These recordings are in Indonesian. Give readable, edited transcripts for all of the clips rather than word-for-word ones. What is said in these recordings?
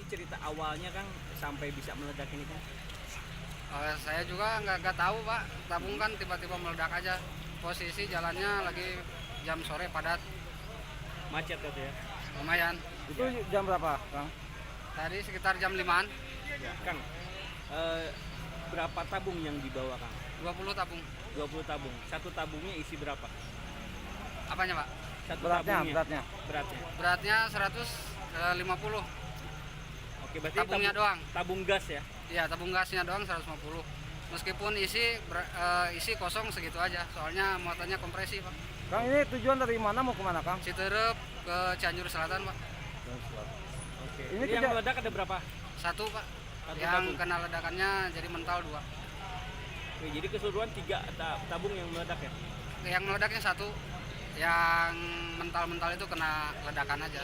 cerita awalnya Kang sampai bisa meledak ini Kang? Saya juga nggak tahu Pak, tabung kan tiba-tiba meledak aja. Posisi jalannya lagi jam sore padat, Macet gitu ya? lumayan. Itu jam berapa, Kang? Tadi sekitar jam 5-an, Ya. Kang, berapa tabung yang dibawa Kang? 20 tabung. 20 tabung. Satu tabungnya isi berapa? Apanya Pak? Satu Beratnya. Beratnya. Beratnya 150. Oke, berarti Tabungnya doang. Tabung gas ya? Iya, tabung gasnya doang 150. Meskipun isi kosong segitu aja, soalnya muatannya kompresi Pak. Kang, ini tujuan dari mana mau kemana, Kang? Citerep ke Cianjur Selatan Pak. Oke. Ini Ini yang meledak ada berapa? Satu Pak. Satu Yang tabung. kena ledakannya jadi mental 2. Oke, jadi keseluruhan 3 tabung yang meledak ya? Yang meledaknya satu, yang mental-mental itu kena ledakan aja,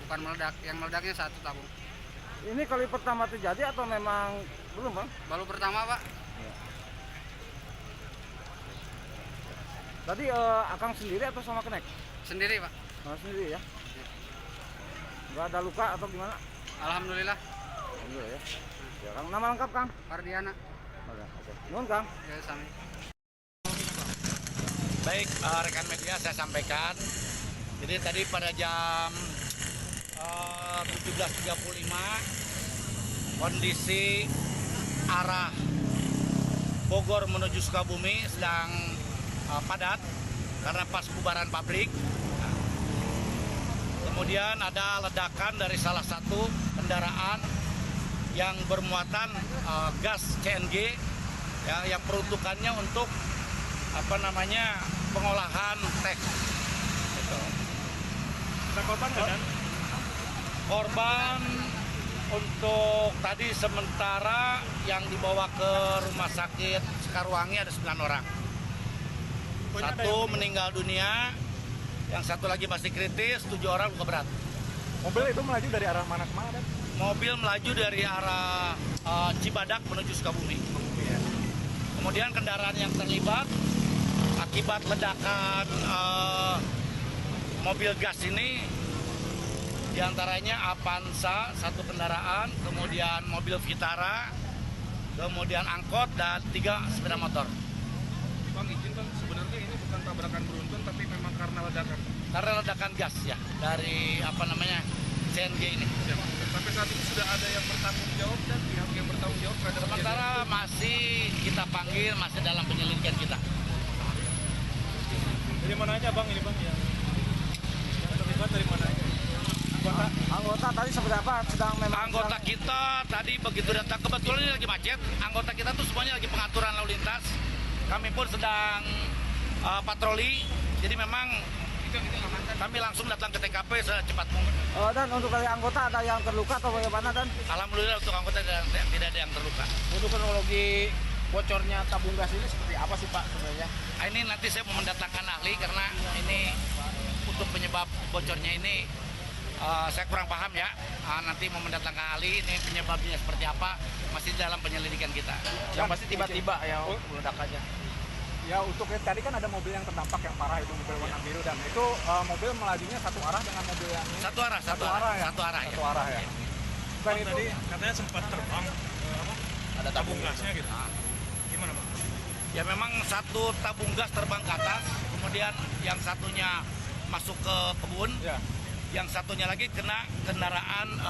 bukan meledak. Yang meledaknya satu tabung. Ini kali pertama terjadi atau memang belum, Bang? Baru pertama Pak. Tadi Akang sendiri atau sama kenek? Sendiri Pak. Sendiri ya? Nggak ada luka atau gimana? Alhamdulillah. Alhamdulillah ya. Ya, Kang. Nama lengkap, Kang? Pardiana. Oke. Nuhun, Kang. Ya sami. Baik, rekan media saya sampaikan. Jadi tadi pada jam 17.35 kondisi arah Bogor menuju Sukabumi sedang padat karena pas bubaran pabrik. Kemudian ada ledakan dari salah satu kendaraan yang bermuatan gas CNG ya, yang peruntukannya untuk pengolahan teh. Gitu. Ada korban nggak Dan? Korban untuk tadi sementara yang dibawa ke rumah sakit Sekarwangi ada 9 orang. Satu meninggal dunia, yang satu lagi masih kritis, 7 orang luka berat. Mobil itu melaju dari arah mana ke mana, Dan? Mobil melaju dari arah Cibadak menuju Sukabumi. Kemudian kendaraan yang terlibat akibat ledakan mobil gas ini diantaranya Avanza satu kendaraan, kemudian mobil Vitara, kemudian angkot dan 3 sepeda motor. Bang, izin Bang, sebenarnya ini bukan tabrakan beruntun tapi memang karena ledakan. Karena ledakan gas ya dari CNG ini. Ya, sampai saat ini sudah ada yang bertanggung jawab dan pihak yang bertanggung jawab terhadap Sementara masih kita panggil, masih dalam penyelidikan kita. Dari mana aja Bang ini Bang yang terlibat dari mana aja? Anggota tadi seberapa sedang memang Anggota kita tadi begitu datang, kebetulan ini lagi macet. Anggota kita tuh semuanya lagi pengaturan lalu lintas. Kami pun sedang patroli. Jadi memang kami langsung datang ke TKP secepat mungkin. Dan untuk dari anggota ada yang terluka atau bagaimana, Dan? Alhamdulillah untuk anggota tidak ada yang terluka. Untuk kronologi bocornya tabung gas ini seperti apa sih, Pak, sebenarnya? Nah, ini nanti saya mau mendatangkan ahli karena ini untuk penyebab bocornya ini saya kurang paham ya. Nanti mau mendatangkan ahli, ini penyebabnya seperti apa masih dalam penyelidikan kita. Yang pasti tiba-tiba ya meledak aja. Ya, untuk tadi kan ada mobil yang terdampak yang parah, itu mobil warna biru, Dan itu mobil melajunya satu arah dengan mobil yang ini. Satu arah ya. Satu arah ya. Selain itu Tadi katanya sempat terbang ada tabung gasnya gitu. Gimana Bang? Ya memang satu tabung gas terbang ke atas, kemudian yang satunya masuk ke kebun, Ya. yang satunya lagi kena kendaraan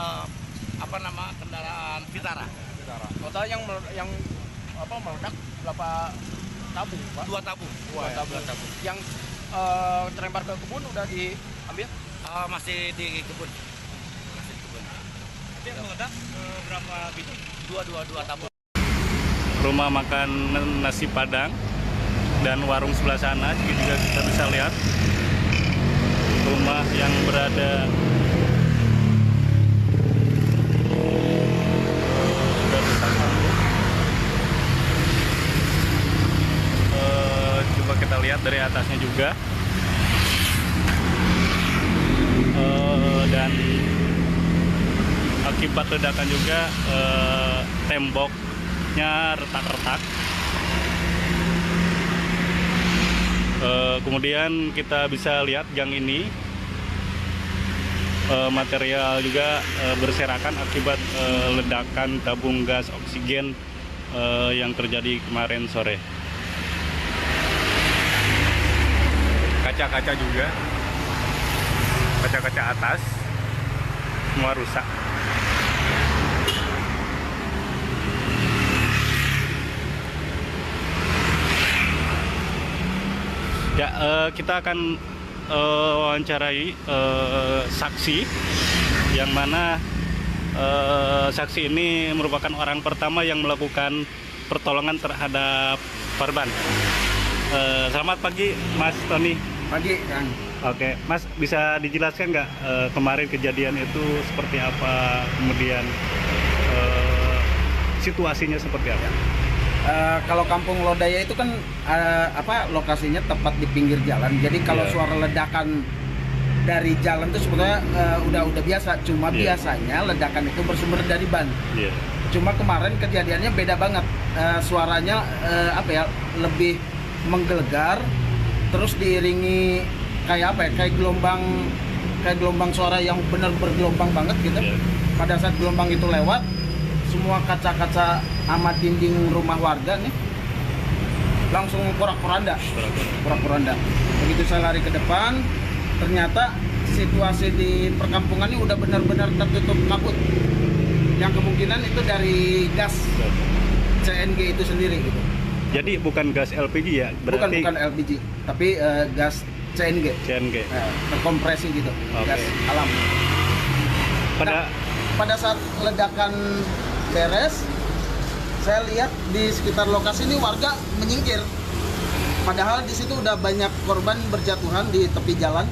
kendaraan Vitara. Total yang meledak berapa tabung, Pak? 2 tabung. Dua tabung. Yang terlempar ke kebun udah diambil? Masih di kebun. Dia meledak berapa biji? Dua tabung. Rumah makan nasi Padang dan warung sebelah sana juga kita bisa lihat rumah yang berada sudah rusak. Coba kita lihat dari atasnya juga dan akibat ledakan juga temboknya retak-retak. Kemudian kita bisa lihat gang ini material juga berserakan akibat ledakan tabung gas oksigen yang terjadi kemarin sore. Kaca-kaca juga, kaca-kaca atas semua rusak. Ya, kita akan wawancarai saksi yang mana saksi ini merupakan orang pertama yang melakukan pertolongan terhadap korban. Selamat pagi, Mas Tony. Pagi, Kang. Oke, Mas, bisa dijelaskan nggak kemarin kejadian itu seperti apa, kemudian situasinya seperti apa? Kalau Kampung Lodaya itu kan lokasinya tepat di pinggir jalan. Jadi kalau suara ledakan dari jalan itu sebetulnya udah biasa. Cuma biasanya ledakan itu bersumber dari ban. Cuma kemarin kejadiannya beda banget. Suaranya lebih menggelegar, terus diiringi kayak gelombang suara yang benar bergelombang banget gitu. Pada saat gelombang itu lewat, semua kaca-kaca sama dinding rumah warga nih langsung porak-poranda. Begitu saya lari ke depan, ternyata situasi di perkampungan ini udah benar-benar tertutup kabut. Yang kemungkinan itu dari gas CNG itu sendiri gitu. Jadi bukan gas LPG ya? Berarti... Bukan LPG, tapi gas CNG. Terkompresi gitu, gas alam. Pada saat ledakan beres, saya lihat di sekitar lokasi ini warga menyingkir. Padahal di situ udah banyak korban berjatuhan di tepi jalan.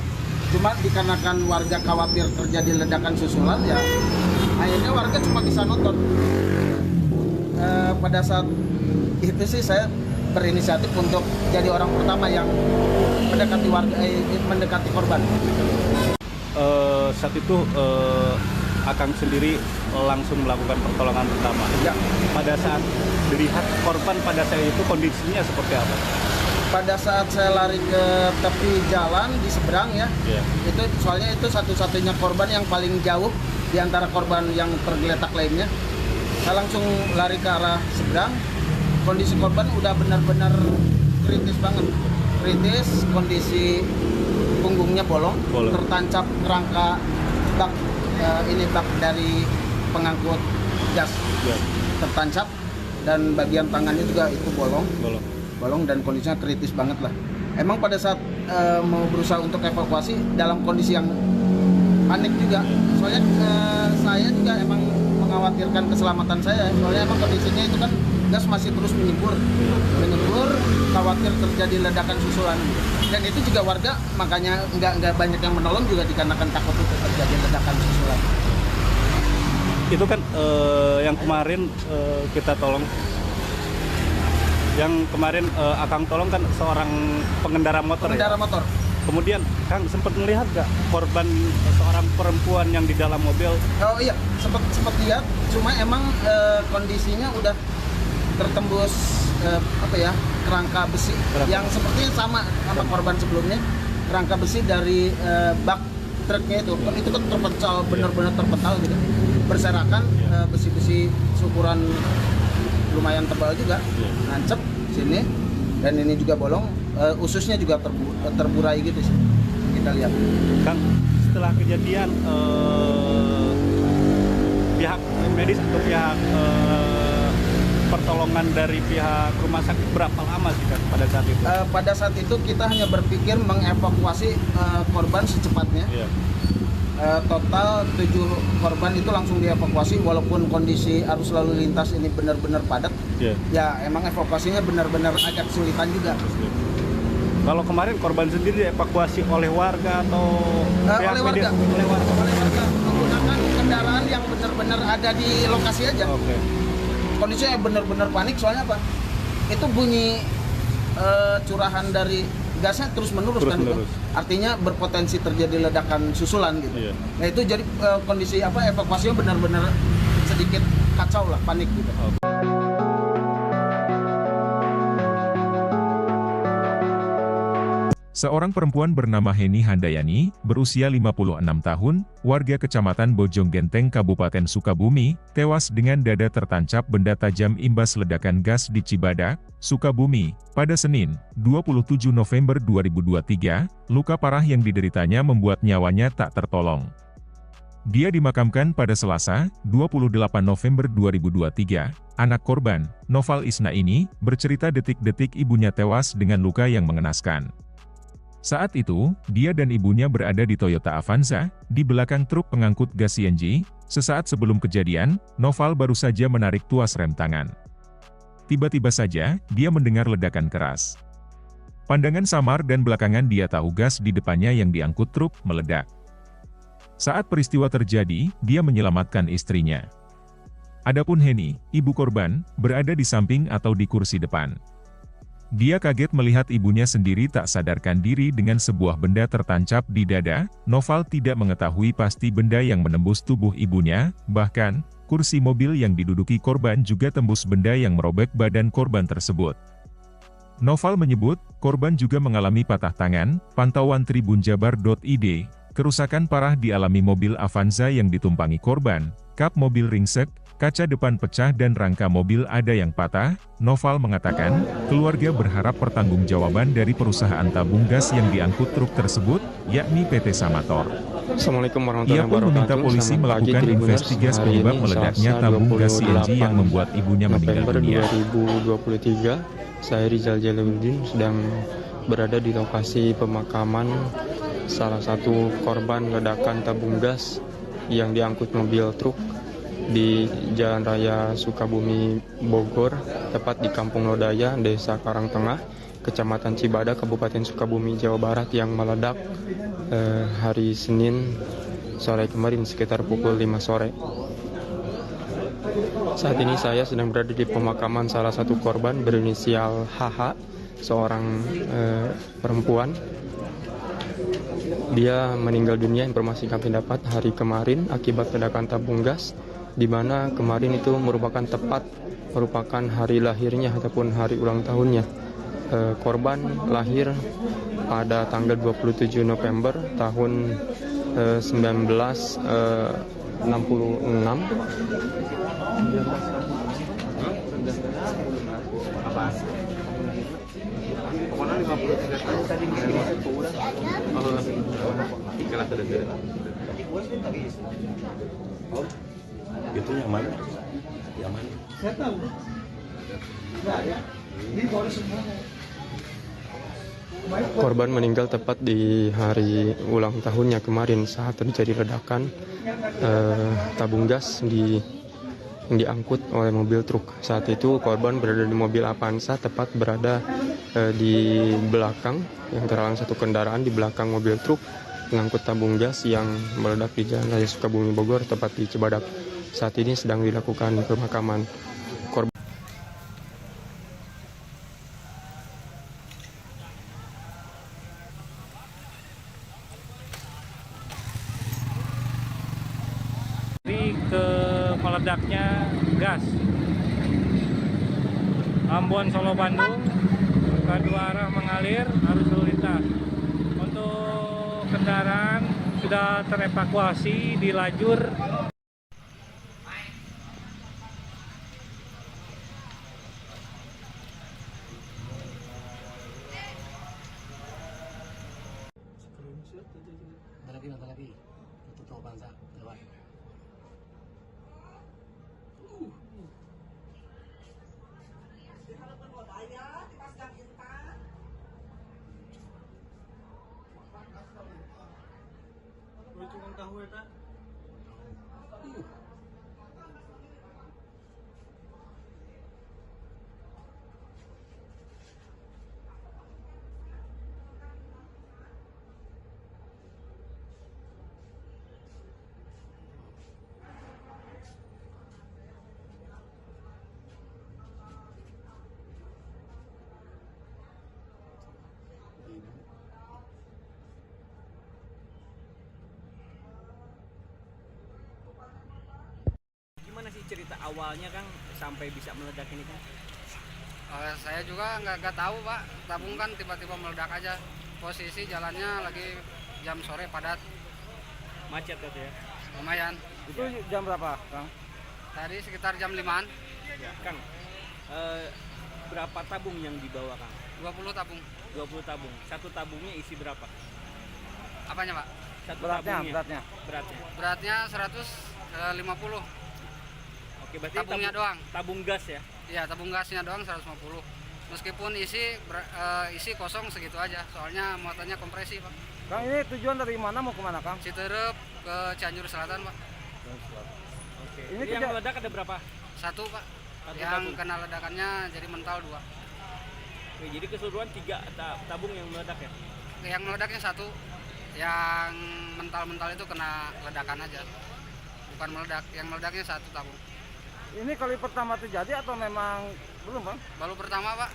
Cuma dikarenakan warga khawatir terjadi ledakan susulan, ya akhirnya warga cuma bisa nonton. Pada saat itu sih saya berinisiatif untuk jadi orang pertama yang mendekati korban. Saat itu Akang sendiri langsung melakukan pertolongan pertama. Ya. Pada saat dilihat korban pada saat itu kondisinya seperti apa? Pada saat saya lari ke tepi jalan di seberang ya, itu soalnya itu satu-satunya korban yang paling jauh di antara korban yang tergeletak lainnya. Saya langsung lari ke arah seberang. Kondisi korban udah benar-benar kritis banget. Kritis, kondisi punggungnya bolong. Tertancap rangka bak bak dari pengangkut gas tertancap, dan bagian tangannya juga itu bolong dan kondisinya kritis banget lah. Emang pada saat mau berusaha untuk evakuasi dalam kondisi yang panik juga, soalnya saya juga emang mengkhawatirkan keselamatan saya, soalnya emang kondisinya itu kan gas masih terus menyembur, khawatir terjadi ledakan susulan. Dan itu juga warga makanya nggak banyak yang menolong juga dikarenakan takut itu terjadi ledakan susulan. Itu kan yang kemarin kita tolong, yang kemarin Akang tolong kan seorang pengendara motor. Motor. Kemudian Kang sempat melihat nggak korban seorang perempuan yang di dalam mobil? Oh iya, sempat lihat. Cuma emang kondisinya udah tertembus kerangka besi yang sepertinya sama korban sebelumnya. Kerangka besi dari bak truknya itu kan terpental, benar-benar terpental gitu, berserakan. Besi-besi ukuran lumayan tebal juga, nancep sini, dan ini juga bolong, ususnya juga terburai gitu sih, kita lihat. Kang, setelah kejadian pihak medis atau pihak pertolongan dari pihak rumah sakit berapa lama sih Kang pada saat itu? Pada saat itu kita hanya berpikir mengevakuasi korban secepatnya. Total 7 korban itu langsung dievakuasi walaupun kondisi arus lalu lintas ini benar-benar padat. Ya emang evakuasinya benar-benar agak kesulitan juga. Kalau kemarin korban sendiri dievakuasi oleh warga atau pihak medis? Oleh warga menggunakan kendaraan yang benar-benar ada di lokasi aja. Kondisinya benar-benar panik, soalnya apa? Itu bunyi curahan dari gasnya terus menerus. Itu artinya berpotensi terjadi ledakan susulan gitu. Nah itu jadi kondisi evakuasinya benar-benar sedikit kacau lah, panik gitu. Seorang perempuan bernama Heni Handayani, berusia 56 tahun, warga Kecamatan Bojong Genteng, Kabupaten Sukabumi, tewas dengan dada tertancap benda tajam imbas ledakan gas di Cibadak, Sukabumi, pada Senin, 27 November 2023, luka parah yang dideritanya membuat nyawanya tak tertolong. Dia dimakamkan pada Selasa, 28 November 2023. Anak korban, Noval Isna ini, bercerita detik-detik ibunya tewas dengan luka yang mengenaskan. Saat itu, dia dan ibunya berada di Toyota Avanza, di belakang truk pengangkut gas CNG. Sesaat sebelum kejadian, Noval baru saja menarik tuas rem tangan. Tiba-tiba saja, dia mendengar ledakan keras. Pandangan samar dan belakangan dia tahu gas di depannya yang diangkut truk meledak. Saat peristiwa terjadi, dia menyelamatkan istrinya. Adapun Heni, ibu korban, berada di samping atau di kursi depan. Dia kaget melihat ibunya sendiri tak sadarkan diri dengan sebuah benda tertancap di dada. Noval tidak mengetahui pasti benda yang menembus tubuh ibunya, bahkan, kursi mobil yang diduduki korban juga tembus benda yang merobek badan korban tersebut. Noval menyebut, korban juga mengalami patah tangan. Pantauan tribunjabar.id, kerusakan parah dialami mobil Avanza yang ditumpangi korban, kap mobil ringsek, kaca depan pecah dan rangka mobil ada yang patah. Noval mengatakan, keluarga berharap pertanggungjawaban dari perusahaan tabung gas yang diangkut truk tersebut, yakni PT Samator. Assalamualaikum warahmatullahi Ia pun meminta wabarakatuh. polisi Selamat pagi, melakukan Tribuners. investigasi Hari penyebab ini meledaknya Selasa, tabung gas CNG 28 yang membuat ibunya meninggal November dunia. 2023, saya Rizal Jalaluddin sedang berada di lokasi pemakaman salah satu korban ledakan tabung gas yang diangkut mobil truk di Jalan Raya Sukabumi, Bogor, tepat di Kampung Lodaya, Desa Karangtengah, Kecamatan Cibadak, Kabupaten Sukabumi, Jawa Barat, yang meledak hari Senin sore kemarin sekitar pukul 5 sore. Saat ini saya sedang berada di pemakaman salah satu korban berinisial HH, seorang perempuan. Dia meninggal dunia, informasi kami dapat hari kemarin akibat ledakan tabung gas, di mana kemarin itu merupakan hari lahirnya ataupun hari ulang tahunnya. Korban lahir pada tanggal 27 November tahun 1966. Itu yang mana? Yang mana? Saya tahu. Korban meninggal tepat di hari ulang tahunnya kemarin saat terjadi ledakan tabung gas yang diangkut oleh mobil truk. Saat itu korban berada di mobil Avanza, tepat berada di belakang, yang terhalang satu kendaraan di belakang mobil truk mengangkut tabung gas yang meledak di Jalan Raya Sukabumi, Bogor, tepat di Cibadak. Saat ini sedang dilakukan pemakaman korban. Ke meledaknya gas Ambon Solo Bandung, kedua arah mengalir, arus lalu lintas. Untuk kendaraan sudah terevakuasi di lajur Gimana sih cerita awalnya Kang sampai bisa meledak ini Kang? Saya juga nggak tahu Pak, tabung kan tiba-tiba meledak aja. posisi jalannya lagi jam sore padat, Macet gitu ya. lumayan. Itu jam berapa, Kang? Tadi sekitar jam 5-an, Ya, Kang. Berapa tabung yang dibawa, Kang? 20 tabung. 20 tabung. Satu tabungnya isi berapa? Apanya, Pak? Satu Beratnya, tabungnya. Beratnya. Beratnya 150. Oke, berarti Tabungnya doang. Tabung gas ya. Iya, tabung gasnya doang 150. Meskipun isi kosong segitu aja, soalnya muatannya kompresi, Pak. Kang, ini tujuan dari mana mau kemana, Kang? Citerep ke Cianjur Selatan, Pak. Oke. Ini Ini yang meledak ada berapa? Satu, Pak. Satu Yang tabung. kena ledakannya jadi mental 2. Oke, jadi keseluruhan 3 tabung yang meledak ya. Yang meledaknya satu, yang mental-mental itu kena ledakan aja. Bukan meledak, yang meledaknya satu tabung. Ini kali pertama terjadi atau memang belum, Bang? Baru pertama, Pak.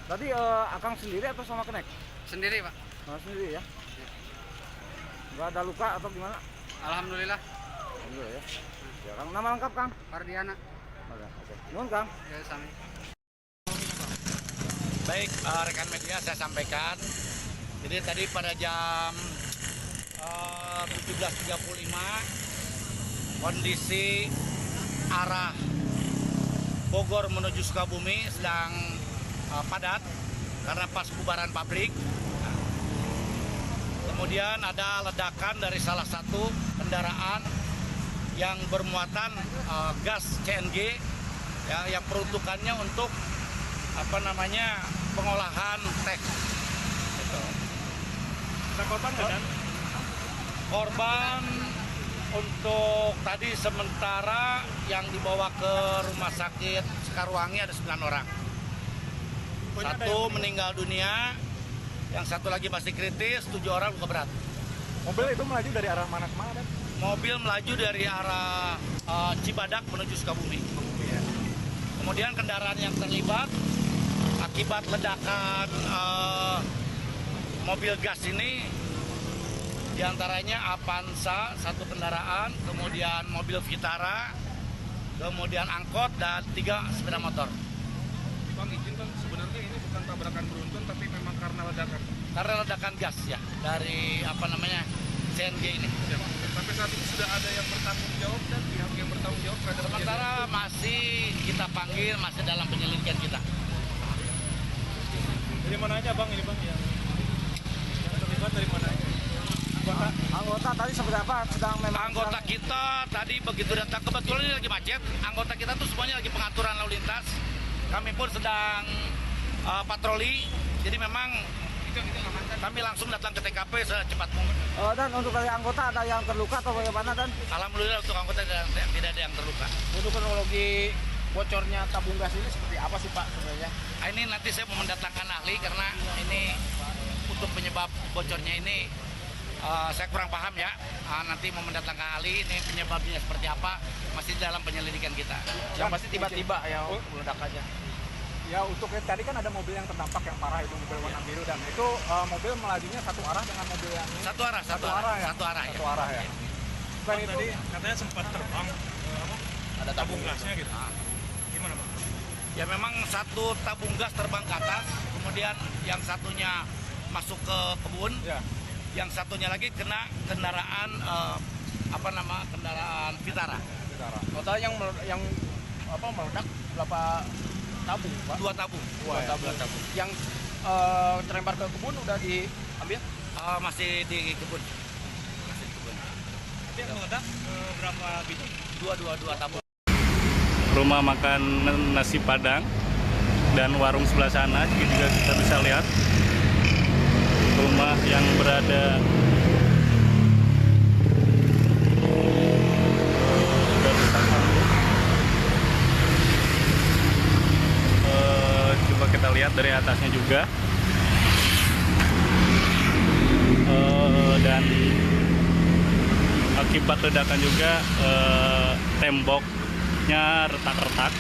Tadi Akang sendiri atau sama Kenek? Sendiri, Pak. Sendiri ya? Nggak ada luka atau gimana? Alhamdulillah. Alhamdulillah ya. Ya, Kang. Nama lengkap, Kang? Pardiana. Oke. Nuhun, Kang. Ya, sami. Baik, rekan media saya sampaikan. Jadi tadi pada jam 17.35 kondisi arah Bogor menuju Sukabumi sedang padat karena pas bubaran pabrik. Kemudian ada ledakan dari salah satu kendaraan yang bermuatan gas CNG ya, yang peruntukannya untuk pengolahan teh. Gitu. Ada korban nggak, Dan? Korban untuk tadi sementara yang dibawa ke rumah sakit Sekarwangi ada 9 orang. Satu meninggal dunia, yang satu lagi masih kritis, 7 orang luka berat. Mobil itu melaju dari arah mana ke mana, Dan? Mobil melaju dari arah Cibadak menuju Sukabumi. Kemudian kendaraan yang terlibat akibat ledakan mobil gas ini diantaranya Avanza satu kendaraan, kemudian mobil Vitara, kemudian angkot dan 3 sepeda motor. Bang, izin Bang, sebenarnya ini bukan tabrakan beruntun tapi memang karena ledakan. Karena ledakan gas ya dari CNG ini. Ya, sampai saat ini sudah ada yang bertanggung jawab dan pihak yang bertanggung jawab terhadap Sementara masih kita panggil, masih dalam penyelidikan kita. Dari mana aja, Bang, ini, Bang? Yang terlibat dari mana aja? Anggota tadi seberapa sedang memang Anggota kita tadi begitu datang, kebetulan ini lagi macet. Anggota kita tuh semuanya lagi pengaturan lalu lintas. Kami pun sedang patroli. Jadi memang kami langsung datang ke TKP secepat mungkin. Dan untuk dari anggota ada yang terluka atau bagaimana, Dan? Alhamdulillah untuk anggota tidak ada yang terluka. Untuk kronologi bocornya tabung gas ini seperti apa sih, Pak, sebenarnya? Ini nanti saya mau mendatangkan ahli karena ini untuk penyebab bocornya ini saya kurang paham ya. Nanti mau mendatangkan ahli, ini penyebabnya seperti apa, masih dalam penyelidikan kita. Yang pasti tiba-tiba yang meledak aja. Ya, untuk tadi kan ada mobil yang terdampak yang parah, itu mobil warna biru, dan itu mobil melajunya satu arah dengan mobil yang ini. Satu arah ya. Satu arah ya. Bang, tadi katanya sempat terbang Ada tabung gasnya gitu. Gimana, Bang? Ya memang satu tabung gas terbang ke atas, kemudian yang satunya masuk ke kebun, yang satunya lagi kena kendaraan kendaraan Vitara. Total yang meledak berapa tabung, Pak? 2 tabung. Dua tabung. Yang terlempar ke kebun udah diambil? Masih di kebun. Tapi yang meledak berapa biji? Dua tabung. Rumah makan nasi Padang dan warung sebelah sana juga kita bisa lihat rumah yang berada coba kita lihat dari atasnya juga dan akibat ledakan juga temboknya retak-retak.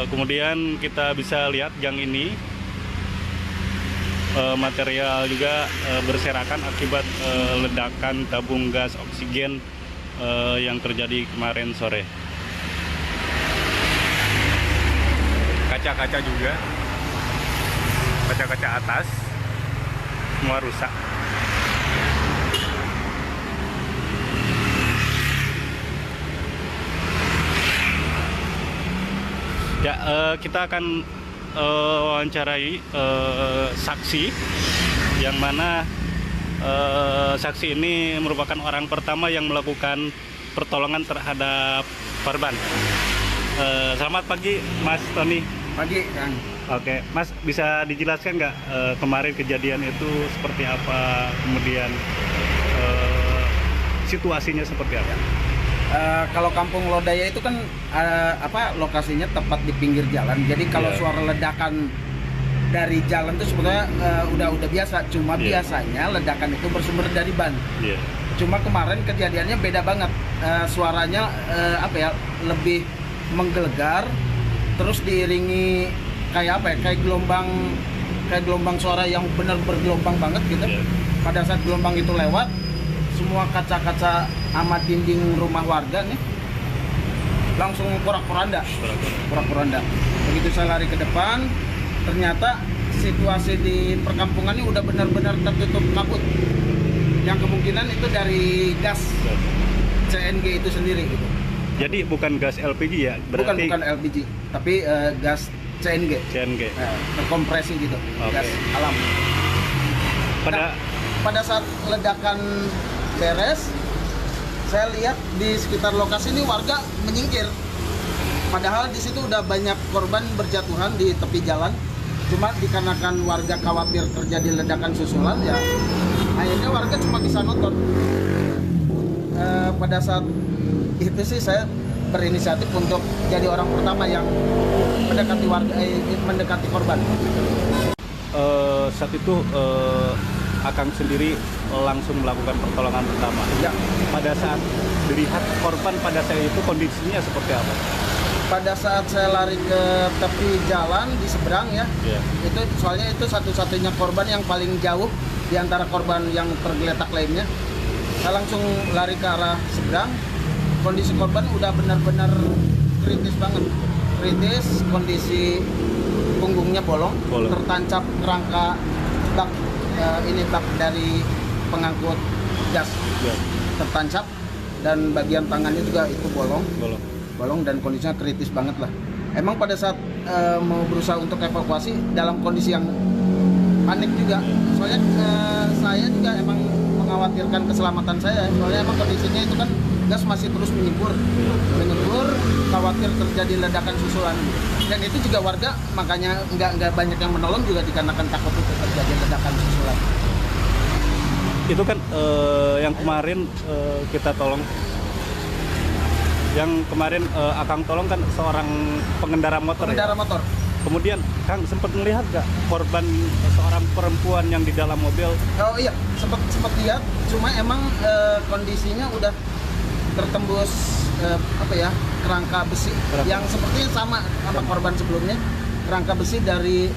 Kemudian kita bisa lihat gang ini material juga berserakan akibat ledakan tabung gas oksigen yang terjadi kemarin sore. kaca-kaca juga, kaca-kaca atas semua rusak. Ya, kita akan wawancarai saksi yang mana saksi ini merupakan orang pertama yang melakukan pertolongan terhadap korban. Selamat pagi, Mas Tony. Pagi, Kang. Oke, Mas bisa dijelaskan nggak kemarin kejadian itu seperti apa, kemudian situasinya seperti apa? Kalau Kampung Lodaya itu kan lokasinya tepat di pinggir jalan. Jadi kalau suara ledakan dari jalan itu sebetulnya udah biasa. Cuma biasanya ledakan itu bersumber dari ban. Cuma kemarin kejadiannya beda banget. Suaranya lebih menggelegar, terus diiringi kayak gelombang suara yang benar bergelombang banget gitu. Pada saat gelombang itu lewat, semua kaca-kaca sama dinding rumah warga nih langsung porak-poranda. Begitu saya lari ke depan, ternyata situasi di perkampungan ini udah benar-benar tertutup kabut. Yang kemungkinan itu dari gas CNG itu sendiri gitu. Jadi bukan gas LPG ya? Berarti... Bukan LPG, tapi gas CNG. Terkompresi gitu, gas alam. Pada saat ledakan beres, saya lihat di sekitar lokasi ini warga menyingkir. Padahal di situ udah banyak korban berjatuhan di tepi jalan. Cuma dikarenakan warga khawatir terjadi ledakan susulan, ya akhirnya warga cuma bisa nonton. Pada saat itu sih saya berinisiatif untuk jadi orang pertama yang mendekati korban. Saat itu Akang sendiri langsung melakukan pertolongan pertama. Ya. Pada saat dilihat korban pada saat itu kondisinya seperti apa? Pada saat saya lari ke tepi jalan di seberang ya, itu soalnya itu satu-satunya korban yang paling jauh di antara korban yang tergeletak lainnya. Saya langsung lari ke arah seberang. Kondisi korban udah benar-benar kritis banget. Kritis, kondisi punggungnya bolong. Tertancap rangka bak bak dari pengangkut gas tertancap, dan bagian tangannya juga itu bolong dan kondisinya kritis banget lah. Emang pada saat mau berusaha untuk evakuasi dalam kondisi yang panik juga, soalnya saya juga emang mengkhawatirkan keselamatan saya, soalnya emang kondisinya itu kan gas masih terus menyembur, khawatir terjadi ledakan susulan. Dan itu juga warga makanya nggak banyak yang menolong juga dikarenakan takut itu terjadi ledakan susulan. Itu kan yang kemarin kita tolong, yang kemarin Akang tolong kan seorang pengendara motor. Motor. Kemudian Kang sempat melihat nggak korban seorang perempuan yang di dalam mobil? Oh iya, sempat lihat. Cuma emang kondisinya udah tertembus kerangka besi yang sepertinya sama korban sebelumnya. Kerangka besi dari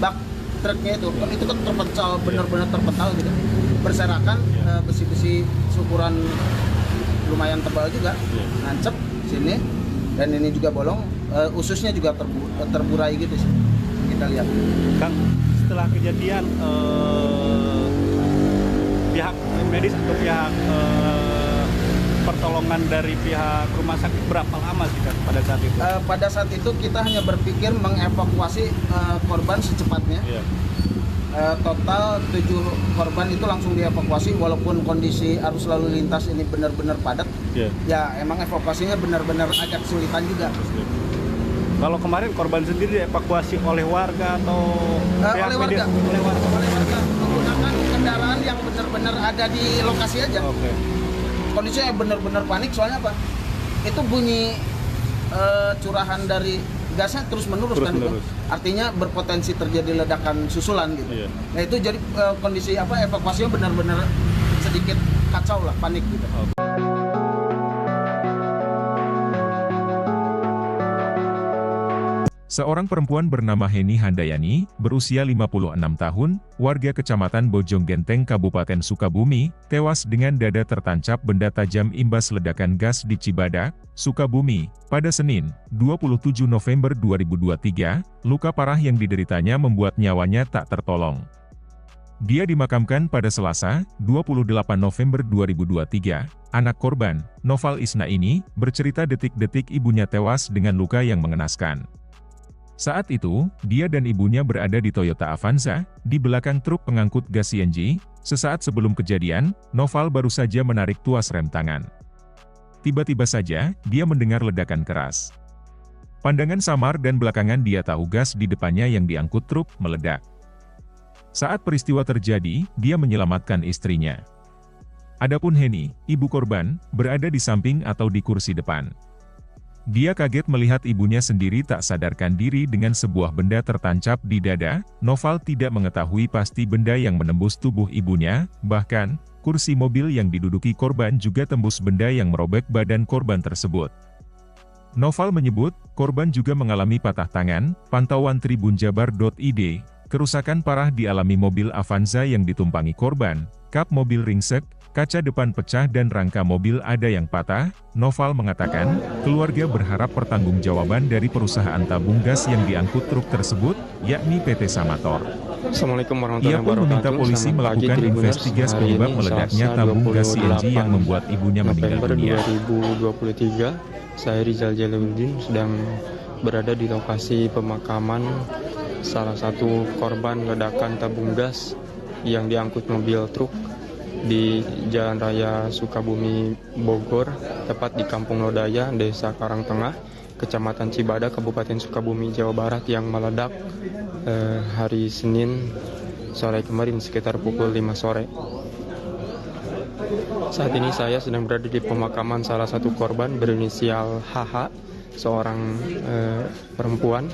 bak truknya itu kan terpental, benar-benar terpental gitu, berserakan. Besi-besi ukuran lumayan tebal juga, nancep sini, dan ini juga bolong. Ususnya juga terburai gitu sih, kita lihat. Kang, setelah kejadian pihak medis atau pihak pertolongan dari pihak rumah sakit berapa lama sih Kang pada saat itu? Pada saat itu kita hanya berpikir mengevakuasi korban secepatnya. Total 7 korban itu langsung dievakuasi, walaupun kondisi arus lalu lintas ini benar-benar padat. Ya emang evakuasinya benar-benar agak kesulitan juga. Kalau kemarin korban sendiri dievakuasi oleh warga atau oleh warga menggunakan kendaraan yang benar-benar ada di lokasi aja. Kondisinya benar-benar panik, soalnya apa? Itu bunyi curahan dari gasnya terus menerus. Artinya berpotensi terjadi ledakan susulan gitu. Nah itu jadi kondisi evakuasinya benar-benar sedikit kacau lah, panik gitu. Seorang perempuan bernama Heni Handayani, berusia 56 tahun, warga Kecamatan Bojonggenteng Kabupaten Sukabumi, tewas dengan dada tertancap benda tajam imbas ledakan gas di Cibadak, Sukabumi, pada Senin, 27 November 2023, luka parah yang dideritanya membuat nyawanya tak tertolong. Dia dimakamkan pada Selasa, 28 November 2023. Anak korban, Noval Isna ini, bercerita detik-detik ibunya tewas dengan luka yang mengenaskan. Saat itu, dia dan ibunya berada di Toyota Avanza, di belakang truk pengangkut gas CNG. Sesaat sebelum kejadian, Noval baru saja menarik tuas rem tangan. Tiba-tiba saja, dia mendengar ledakan keras. Pandangan samar dan belakangan dia tahu gas di depannya yang diangkut truk meledak. Saat peristiwa terjadi, dia menyelamatkan istrinya. Adapun Heni, ibu korban, berada di samping atau di kursi depan. Dia kaget melihat ibunya sendiri tak sadarkan diri dengan sebuah benda tertancap di dada. Noval tidak mengetahui pasti benda yang menembus tubuh ibunya, bahkan, kursi mobil yang diduduki korban juga tembus benda yang merobek badan korban tersebut. Noval menyebut, korban juga mengalami patah tangan. Pantauan tribunjabar.id, kerusakan parah dialami mobil Avanza yang ditumpangi korban, kap mobil ringsek, kaca depan pecah dan rangka mobil ada yang patah. Noval mengatakan, keluarga berharap pertanggungjawaban dari perusahaan tabung gas yang diangkut truk tersebut, yakni PT Samator. Assalamualaikum warahmatullahi Ia pun meminta polisi melakukan investigasi penyebab meledaknya tabung gas CNG yang membuat ibunya meninggal dunia. 2023, saya Rizal Jaludin sedang berada di lokasi pemakaman salah satu korban ledakan tabung gas yang diangkut mobil truk di Jalan Raya Sukabumi, Bogor, tepat di Kampung Lodaya, Desa Karangtengah, Kecamatan Cibadak, Kabupaten Sukabumi, Jawa Barat yang meledak hari Senin sore kemarin sekitar pukul 5 sore. Saat ini saya sedang berada di pemakaman salah satu korban berinisial HH, seorang perempuan.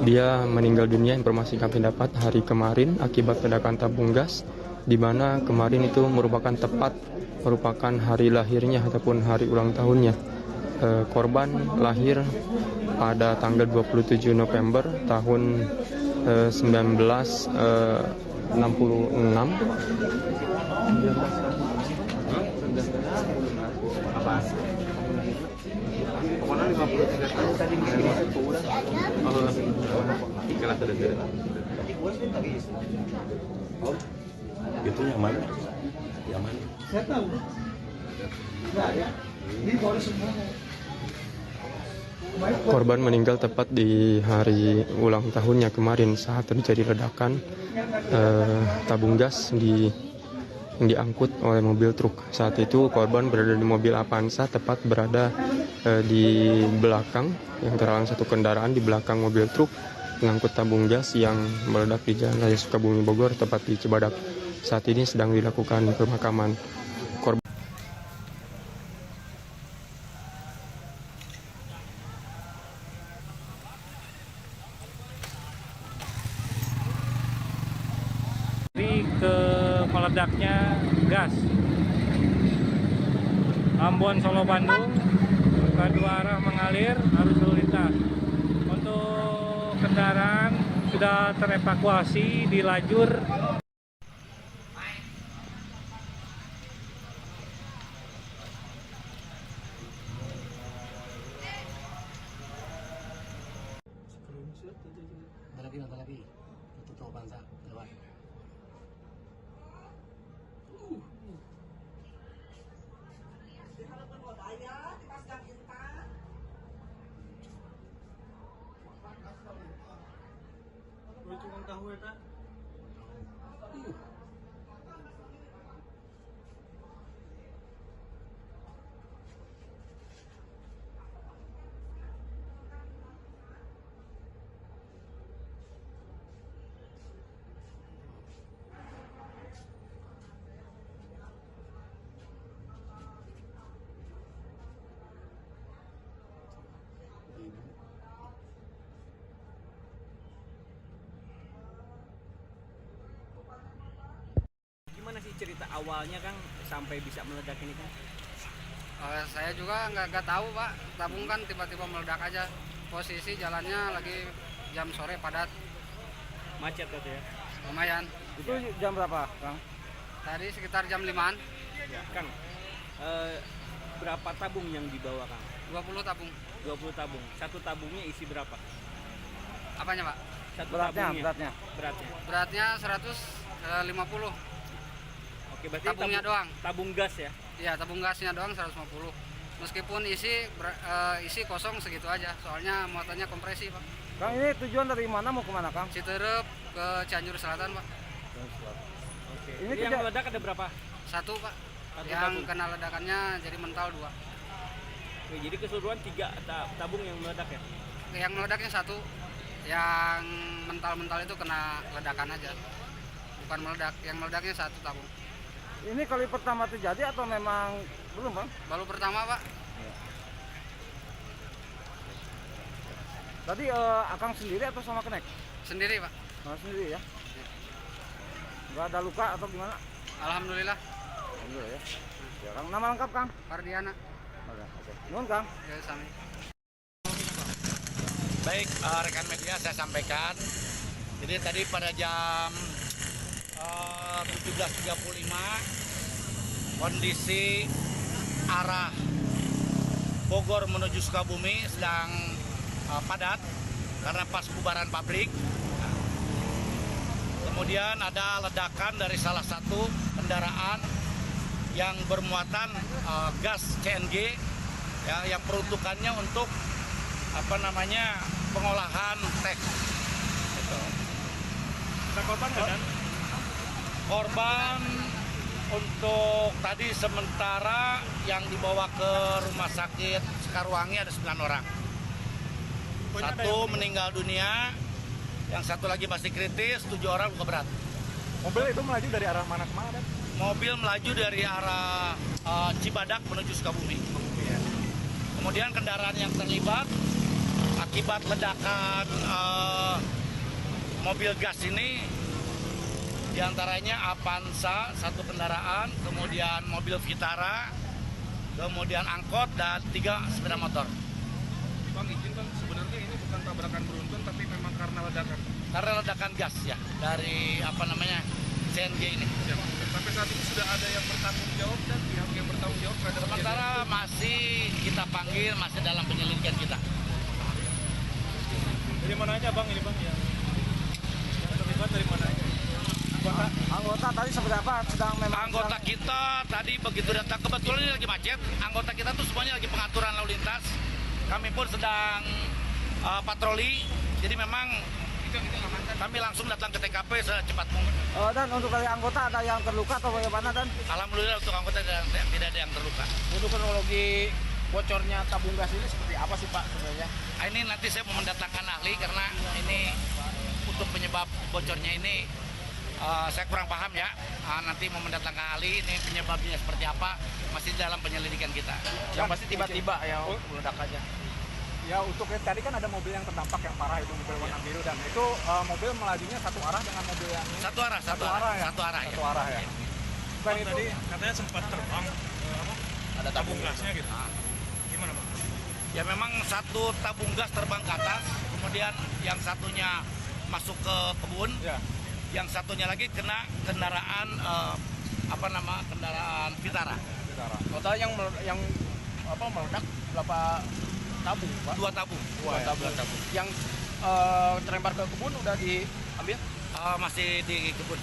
Dia meninggal dunia, informasi kami dapat hari kemarin akibat ledakan tabung gas, di mana kemarin itu merupakan hari lahirnya ataupun hari ulang tahunnya. Korban lahir pada tanggal 27 November tahun 1966. Itu yang mana? Yang mana? Saya tahu. Korban meninggal tepat di hari ulang tahunnya kemarin saat terjadi ledakan tabung gas yang diangkut oleh mobil truk. Saat itu korban berada di mobil Avanza, tepat berada di belakang, yang terhalang satu kendaraan di belakang mobil truk mengangkut tabung gas yang meledak di Jalan Raya Sukabumi, Bogor, tepat di Cibadak. Saat ini sedang dilakukan pemakaman korban. Ke meledaknya gas Ambon Solo Bandung, kedua arah mengalir, arus lalu lintas. Untuk kendaraan sudah terevakuasi di lajur Gimana sih cerita awalnya Kang sampai bisa meledak ini Kang? Saya juga nggak tahu Pak, tabung kan tiba-tiba meledak aja. posisi jalannya lagi jam sore padat, Macet gitu ya. lumayan. Itu jam berapa, Kang? Tadi sekitar jam 5-an, Ya, Kang. Berapa tabung yang dibawa, Kang? 20 tabung. 20 tabung. Satu tabungnya isi berapa? Apanya, Pak? Satu Beratnya, tabungnya. beratnya. Beratnya 150. Oke, berarti Tabungnya doang. Tabung gas ya. Iya, tabung gasnya doang 150. Meskipun isi kosong segitu aja, soalnya muatannya kompresi, Pak. Kang, ini tujuan dari mana mau kemana, Kang? Citerep ke Cianjur Selatan, Pak. Oke. Ini Ini yang tidak- meledak ada berapa? Satu, Pak. Satu Yang tabung. kena ledakannya jadi mental 2. Oke, jadi keseluruhan 3 tabung yang meledak ya. Yang meledaknya 1, yang mental-mental itu kena ledakan aja. Bukan meledak, yang meledaknya 1 tabung. Ini kali pertama terjadi atau memang belum, Bang? Baru pertama, Pak. Tadi Akang sendiri atau sama Kenek? Sendiri, Pak. Sendiri ya? Nggak ada luka atau gimana? Alhamdulillah. Alhamdulillah ya. Ya, Kang. Nama lengkap, Kang? Fardiana. Oke. Nuhun, Kang. Ya, sami. Baik, rekan media saya sampaikan. Jadi tadi pada jam 17.35 kondisi arah Bogor menuju Sukabumi sedang padat karena pas bubaran pabrik. Kemudian ada ledakan dari salah satu kendaraan yang bermuatan gas CNG ya, yang peruntukannya untuk pengolahan teh. Gitu. Ada korban nggak, Dan? Korban untuk tadi sementara yang dibawa ke rumah sakit Sekarwangi ada 9 orang. Satu meninggal dunia, yang satu lagi masih kritis, 7 orang luka berat. Mobil itu melaju dari arah mana ke mana, Dan? Mobil melaju dari arah Cibadak menuju Sukabumi. Kemudian kendaraan yang terlibat akibat ledakan mobil gas ini diantaranya Avanza, 1 kendaraan, kemudian mobil Vitara, kemudian angkot, dan 3 sepeda motor. Bang, izin Bang, sebenarnya ini bukan tabrakan beruntun tapi memang karena ledakan. Karena ledakan gas ya, dari CNG ini. Ya, sampai saat ini sudah ada yang bertanggung jawab dan pihak yang bertanggung jawab terhadap Sementara masih kita panggil, masih dalam penyelidikan kita. Dari mana aja, Bang, ini, Bang? Yang terlibat dari mana aja? Anggota tadi seperti apa? Sedang memang Anggota kita tadi begitu datang, kebetulan ini lagi macet. Anggota kita tuh semuanya lagi pengaturan lalu lintas. Kami pun sedang patroli. Jadi memang kami langsung datang ke TKP secepat mungkin. Dan untuk dari anggota ada yang terluka atau bagaimana, Dan? Alhamdulillah untuk anggota tidak ada yang terluka. Untuk kronologi bocornya tabung gas ini seperti apa sih, Pak, sebenarnya? Ini nanti saya mau mendatangkan ahli karena ini untuk penyebab bocornya ini saya kurang paham ya. Nanti mau mendatangkan ahli, ini penyebabnya seperti apa, masih dalam penyelidikan kita. Yang pasti tiba-tiba ya meledak aja. Ya, untuk tadi kan ada mobil yang terdampak yang parah, itu mobil warna biru, dan itu mobil melajunya satu arah dengan mobil yang ini. Satu arah ya. Satu arah ya. Bukan itu Tadi katanya sempat terbang ada tabung gasnya gitu. Gimana, Bang? Ya memang satu tabung gas terbang ke atas, kemudian yang satunya masuk ke kebun, Ya. yang satunya lagi kena kendaraan kendaraan Vitara. Total yang meledak berapa tabung, Pak? 2 tabung. Dua tabung. Yang terlempar ke kebun udah diambil? Masih di kebun.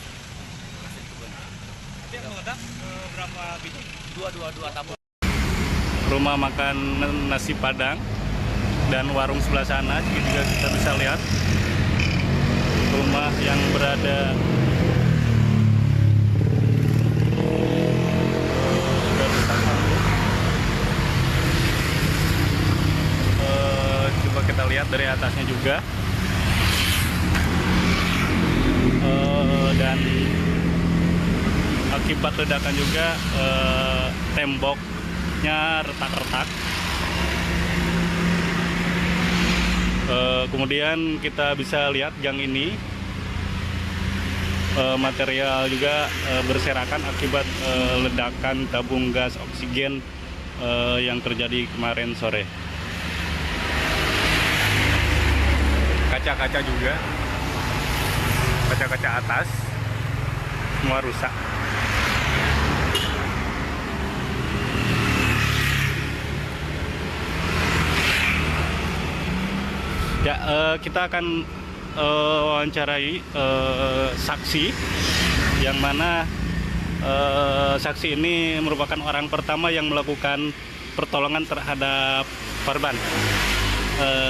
Tapi yang meledak berapa biji? Dua tabung. Rumah makan nasi Padang dan warung sebelah sana juga kita bisa lihat rumah yang berada coba kita lihat dari atasnya juga dan akibat ledakan juga temboknya retak-retak. Kemudian kita bisa lihat gang ini material juga berserakan akibat ledakan tabung gas oksigen yang terjadi kemarin sore. kaca-kaca juga, kaca-kaca atas semua rusak. Ya, kita akan wawancarai saksi yang mana saksi ini merupakan orang pertama yang melakukan pertolongan terhadap korban.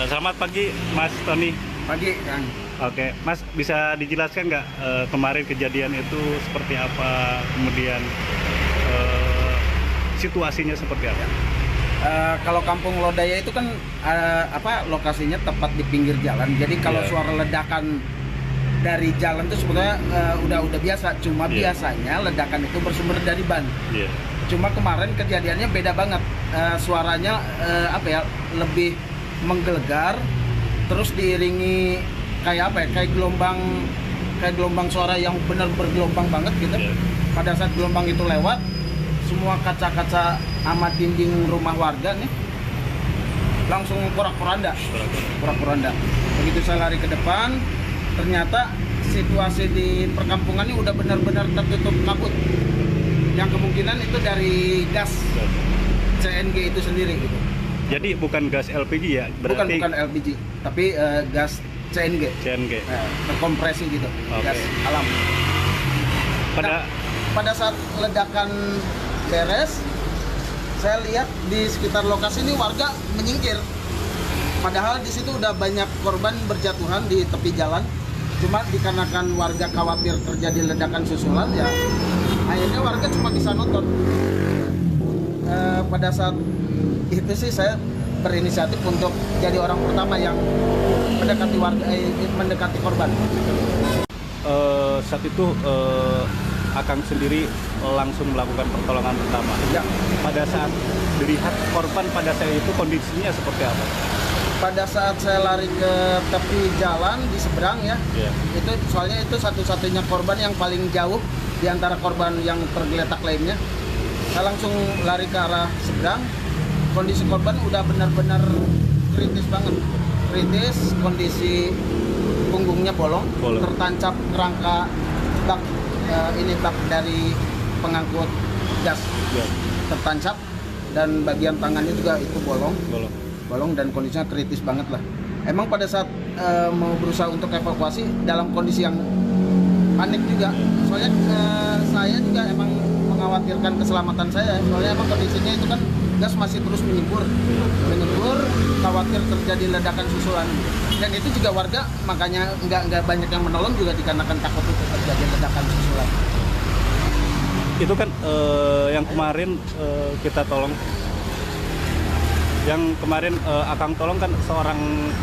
Selamat pagi, Mas Tony. Pagi, Kang. Oke, Mas bisa dijelaskan nggak kemarin kejadian itu seperti apa, kemudian situasinya seperti apa? Kalau Kampung Lodaya itu kan lokasinya tepat di pinggir jalan. Jadi kalau suara ledakan dari jalan itu sebetulnya udah biasa. Cuma biasanya ledakan itu bersumber dari ban. Cuma kemarin kejadiannya beda banget. Suaranya lebih menggelegar, terus diiringi kayak gelombang suara yang benar bergelombang banget gitu. Pada saat gelombang itu lewat, semua kaca-kaca sama dinding rumah warga nih langsung porak-poranda. Begitu saya lari ke depan, ternyata situasi di perkampungan ini udah benar-benar tertutup kabut. Yang kemungkinan itu dari gas CNG itu sendiri gitu. Jadi bukan gas LPG ya? Berarti... Bukan LPG, tapi gas CNG. Terkompresi gitu, gas alam. Pada saat ledakan beres, saya lihat di sekitar lokasi ini warga menyingkir. Padahal di situ udah banyak korban berjatuhan di tepi jalan. Cuma dikarenakan warga khawatir terjadi ledakan susulan, ya akhirnya warga cuma bisa nonton. Pada saat itu sih saya berinisiatif untuk jadi orang pertama yang mendekati korban. Saat itu Akang sendiri langsung melakukan pertolongan pertama. Ya. Pada saat dilihat korban pada saat itu kondisinya seperti apa? Pada saat saya lari ke tepi jalan di seberang ya, itu soalnya itu satu-satunya korban yang paling jauh di antara korban yang tergeletak lainnya. Saya langsung lari ke arah seberang. Kondisi korban udah benar-benar kritis banget. Kritis, kondisi punggungnya bolong. Tertancap kerangka bak bak dari pengangkut gas tertancap, dan bagian tangannya juga itu bolong dan kondisinya kritis banget lah. Emang pada saat mau berusaha untuk evakuasi dalam kondisi yang panik juga, soalnya saya juga emang mengkhawatirkan keselamatan saya, soalnya emang kondisinya itu kan gas masih terus menyembur, khawatir terjadi ledakan susulan. Dan itu juga warga makanya nggak banyak yang menolong juga dikarenakan takut itu terjadi ledakan susulan. Itu kan yang kemarin kita tolong, yang kemarin Akang tolong kan seorang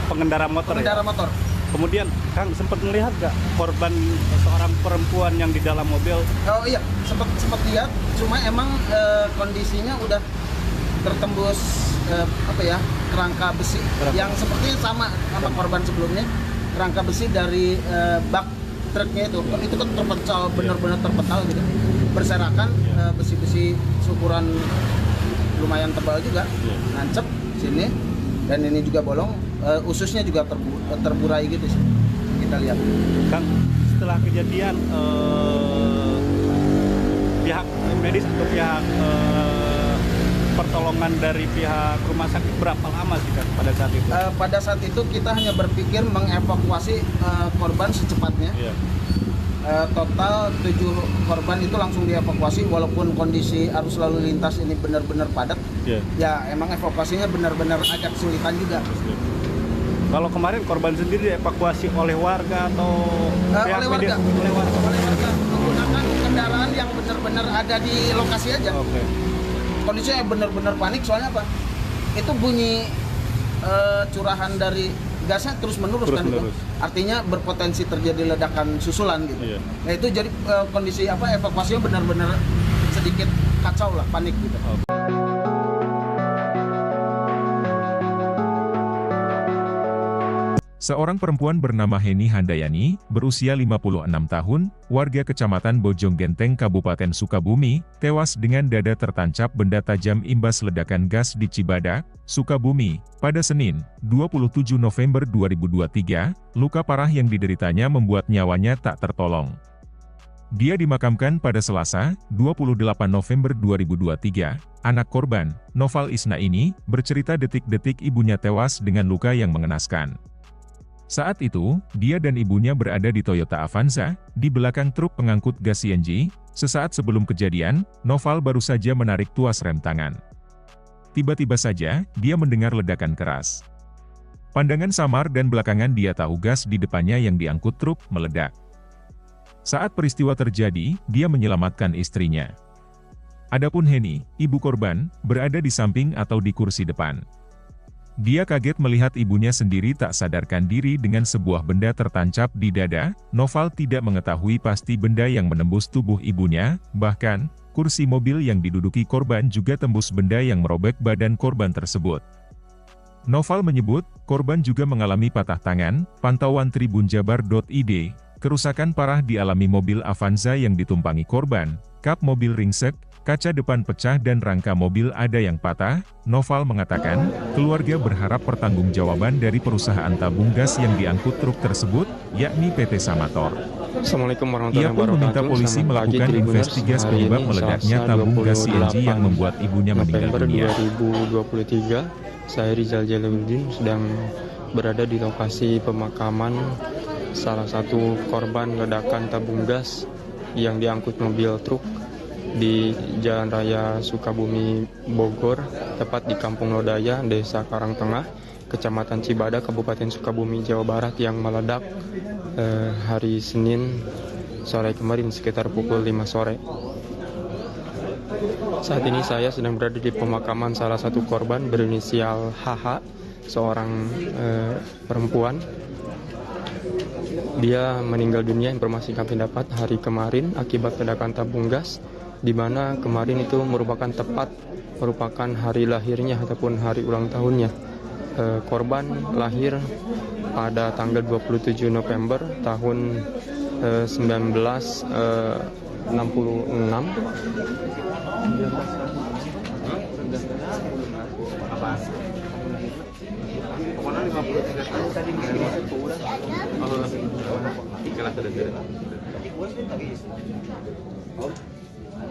pengendara motor. Motor. Kemudian Kang sempat melihat nggak korban seorang perempuan yang di dalam mobil? Oh iya, sempat lihat. Cuma emang kondisinya udah tertembus kerangka besi yang sepertinya sama korban sebelumnya. Kerangka besi dari bak truknya itu kan terpental, benar-benar terpental gitu, berserakan. Besi-besi ukuran lumayan tebal juga, nancep sini, dan ini juga bolong. Ususnya juga terburai gitu sih, kita lihat. Kang, setelah kejadian pihak medis atau pihak pertolongan dari pihak rumah sakit berapa lama sih Kang pada saat itu? Pada saat itu kita hanya berpikir mengevakuasi korban secepatnya. Total 7 korban itu langsung dievakuasi, walaupun kondisi arus lalu lintas ini benar-benar padat. Ya emang evakuasinya benar-benar agak kesulitan juga. Kalau kemarin korban sendiri dievakuasi oleh warga atau pihak medis? Oleh warga menggunakan kendaraan yang benar-benar ada di lokasi aja. Kondisinya benar-benar panik, soalnya apa? Itu bunyi curahan dari gasnya terus-menerus kan itu. Artinya berpotensi terjadi ledakan susulan gitu. Nah itu jadi kondisi evakuasinya benar-benar sedikit kacau lah, panik gitu. Seorang perempuan bernama Heni Handayani, berusia 56 tahun, warga Kecamatan Bojonggenteng, Kabupaten Sukabumi, tewas dengan dada tertancap benda tajam imbas ledakan gas di Cibadak, Sukabumi, pada Senin, 27 November 2023. Luka parah yang dideritanya membuat nyawanya tak tertolong. Dia dimakamkan pada Selasa, 28 November 2023. Anak korban, Noval Isna ini, bercerita detik-detik ibunya tewas dengan luka yang mengenaskan. Saat itu, dia dan ibunya berada di Toyota Avanza, di belakang truk pengangkut gas CNG. Sesaat sebelum kejadian, Noval baru saja menarik tuas rem tangan. Tiba-tiba saja, dia mendengar ledakan keras. Pandangan samar dan belakangan dia tahu gas di depannya yang diangkut truk meledak. Saat peristiwa terjadi, dia menyelamatkan istrinya. Adapun Heni, ibu korban, berada di samping atau di kursi depan. Dia kaget melihat ibunya sendiri tak sadarkan diri dengan sebuah benda tertancap di dada. Noval tidak mengetahui pasti benda yang menembus tubuh ibunya, bahkan, kursi mobil yang diduduki korban juga tembus benda yang merobek badan korban tersebut. Noval menyebut, korban juga mengalami patah tangan. Pantauan tribunjabar.id, kerusakan parah dialami mobil Avanza yang ditumpangi korban, kap mobil ringsek, kaca depan pecah dan rangka mobil ada yang patah. Noval mengatakan, keluarga berharap pertanggungjawaban dari perusahaan tabung gas yang diangkut truk tersebut, yakni PT Samator. Assalamualaikum warahmatullahi Ia pun meminta polisi melakukan investigasi penyebab meledaknya tabung gas CNG yang membuat ibunya meninggal dunia. 2023, saya Rizal Jalaluddin sedang berada di lokasi pemakaman salah satu korban ledakan tabung gas yang diangkut mobil truk di Jalan Raya Sukabumi, Bogor, tepat di Kampung Lodaya, Desa Karangtengah, Kecamatan Cibadak, Kabupaten Sukabumi, Jawa Barat yang meledak hari Senin sore kemarin sekitar pukul 5 sore. Saat ini saya sedang berada di pemakaman salah satu korban berinisial HH, seorang perempuan. Dia meninggal dunia, informasi kami dapat hari kemarin akibat ledakan tabung gas, di mana kemarin itu merupakan hari lahirnya ataupun hari ulang tahunnya. Korban lahir pada tanggal 27 November tahun 1966.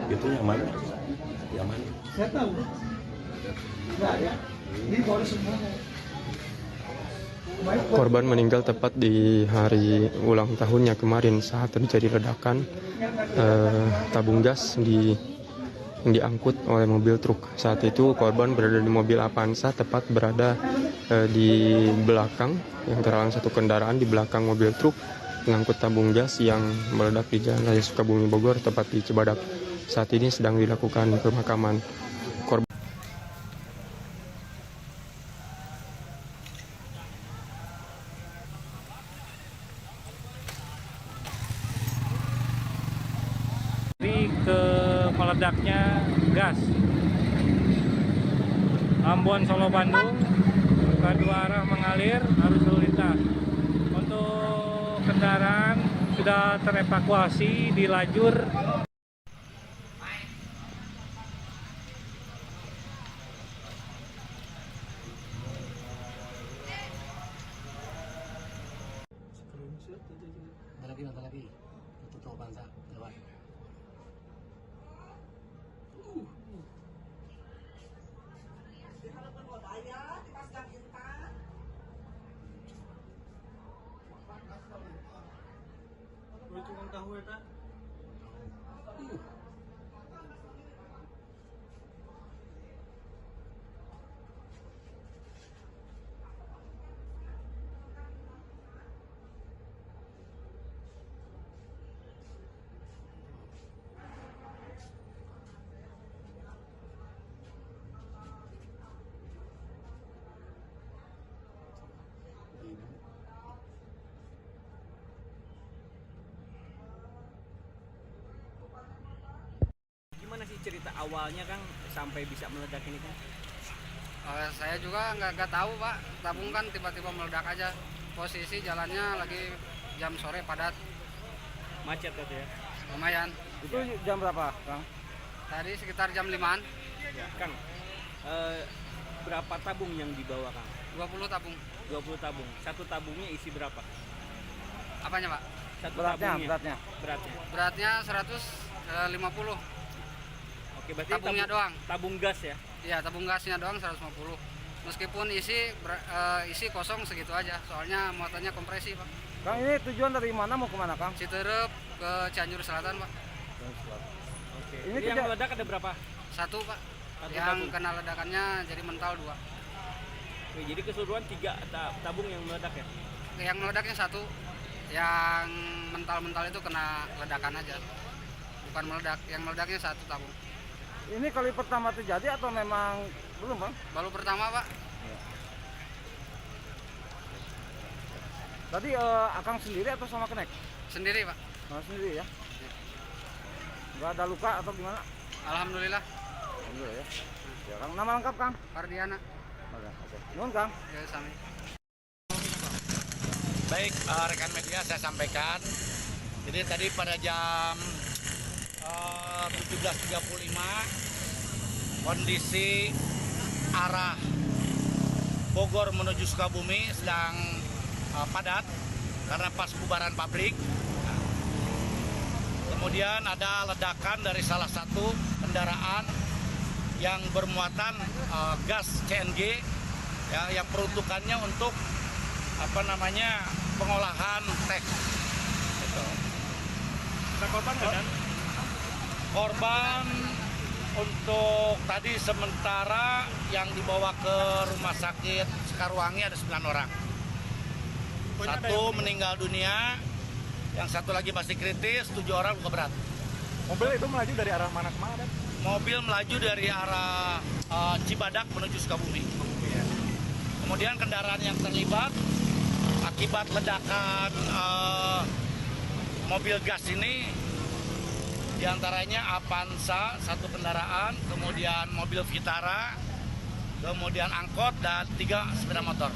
Itu yang mana? Yang mana? Saya tahu. Enggak ya. Ini baru semua. Korban meninggal tepat di hari ulang tahunnya kemarin saat terjadi ledakan tabung gas yang diangkut oleh mobil truk. Saat itu korban berada di mobil Avanza, tepat berada di belakang, yang terhalang satu kendaraan di belakang mobil truk pengangkut tabung gas yang meledak di Jalan Raya Sukabumi, Bogor, tepat di Cibadak. Saat ini sedang dilakukan pemakaman korban. Ke meledaknya gas Ambon Solo Bandung, kedua arah mengalir, arus lalu lintas. Untuk kendaraan sudah terevakuasi di lajur lagi tutup Avanza lewat. Gimana sih cerita awalnya Kang sampai bisa meledak ini Kang? Saya juga nggak tahu Pak, tabung kan tiba-tiba meledak aja. posisi jalannya lagi jam sore padat, Macet tadi ya. lumayan. Itu jam berapa, Kang? Tadi sekitar jam 5-an, Ya, Kang. Berapa tabung yang dibawa, Kang? 20 tabung. 20 tabung. Satu tabungnya isi berapa? Apanya, Pak? Satu Beratnya, tabungnya. beratnya. Beratnya. Beratnya 150. Oke, berarti Tabungnya doang. Tabung gas ya. Iya, tabung gasnya doang 150. Meskipun isi kosong segitu aja, soalnya muatannya kompresi, Pak. Kang, ini tujuan dari mana mau kemana, Kang? Citerep ke Cianjur Selatan, Pak. Oke. Ini Ini yang tidak- meledak ada berapa? Satu, Pak. Satu Yang tabung. kena ledakannya jadi mental 2. Oke, jadi keseluruhan 3 tabung yang meledak ya. Yang meledaknya satu, yang mental-mental itu kena ledakan aja. Bukan meledak, yang meledaknya satu tabung. Ini kali pertama terjadi atau memang belum, Bang? Baru pertama, Pak. Tadi Akang sendiri atau sama kenek? Sendiri, Pak. Sendiri ya? Nggak ada luka atau gimana? Alhamdulillah. Alhamdulillah ya. Ya, Kang. Nama lengkap, Kang? Fardiana. Oke. Nuhun, Kang. Ya, sami. Baik, rekan media saya sampaikan. Jadi tadi pada jam 17.35 kondisi arah Bogor menuju Sukabumi sedang padat karena pas bubaran pabrik. Kemudian ada ledakan dari salah satu kendaraan yang bermuatan gas CNG ya, yang peruntukannya untuk pengolahan teh. Gitu. Ada korban nggak, Dan? Korban untuk tadi sementara yang dibawa ke rumah sakit Sekarwangi ada 9 orang. Satu meninggal dunia, yang satu lagi masih kritis, 7 orang luka berat. Mobil itu melaju dari arah mana ke mana, Dan? Mobil melaju dari arah Cibadak menuju Sukabumi. Kemudian kendaraan yang terlibat akibat ledakan mobil gas ini diantaranya Avanza satu kendaraan, kemudian mobil Vitara, kemudian angkot dan 3 sepeda motor.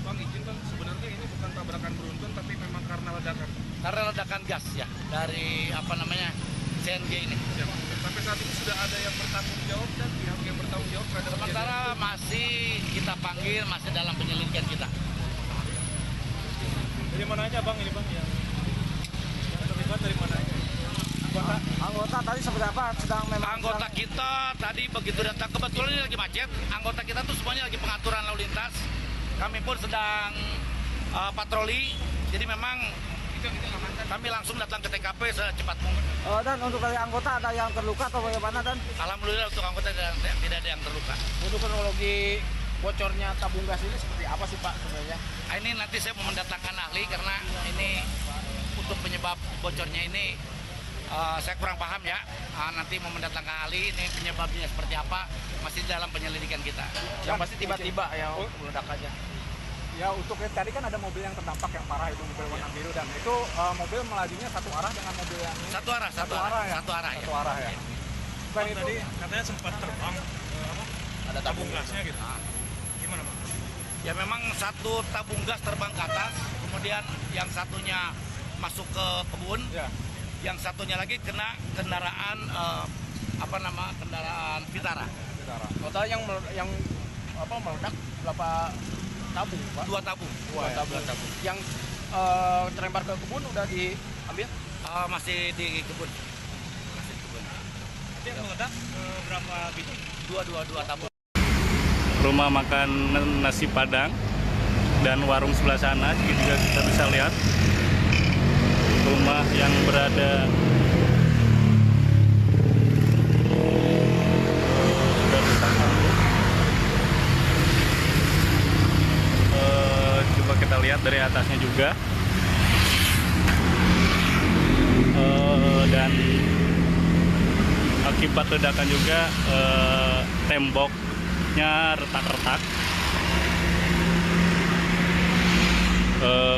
Bang, izin Bang, sebenarnya ini bukan tabrakan beruntun tapi memang karena ledakan. Karena ledakan gas ya dari CNG ini. Sampai saat ini sudah ada yang bertanggung jawab dan pihak yang bertanggung jawab terhadap Sementara masih kita panggil, masih dalam penyelidikan kita. Dari mana aja, Bang, ini, Bang? Yang terlibat dari mana aja? Anggota tadi seberapa sedang memang Anggota kita tadi begitu datang, kebetulan ini lagi macet, anggota kita tuh semuanya lagi pengaturan lalu lintas. Kami pun sedang patroli, jadi memang kami langsung datang ke TKP secepat mungkin. Dan untuk dari anggota ada yang terluka atau bagaimana, Dan? Alhamdulillah untuk anggota tidak ada yang terluka. Untuk kronologi bocornya tabung gas ini seperti apa sih, Pak, sebenarnya? Ini nanti saya mau mendatangkan ahli karena ini untuk penyebab bocornya ini saya kurang paham ya. Nanti mau mendatangkan ahli, ini penyebabnya seperti apa, masih dalam penyelidikan kita. Yang pasti tiba-tiba yang meledak aja. Ya, untuk yang tadi kan ada mobil yang terdampak yang parah itu, mobil warna biru, dan itu mobil melajunya satu arah dengan mobil yang ini. Satu arah ya. Satu arah ya. Selain itu Tadi katanya sempat terbang ada tabung gasnya gitu. Gimana, Bang? Ya memang satu tabung gas terbang ke atas, kemudian yang satunya masuk ke kebun, Ya. yang satunya lagi kena kendaraan kendaraan Vitara. Total yang meledak berapa tabung, Pak? 2 tabung. Dua tabung. Yang terlempar ke kebun udah diambil? Masih di kebun. Yang meledak berapa biji? Dua tabung. Rumah makan nasi Padang dan warung sebelah sana juga kita bisa lihat rumah yang berada coba kita lihat dari atasnya juga dan akibat ledakan juga temboknya retak-retak.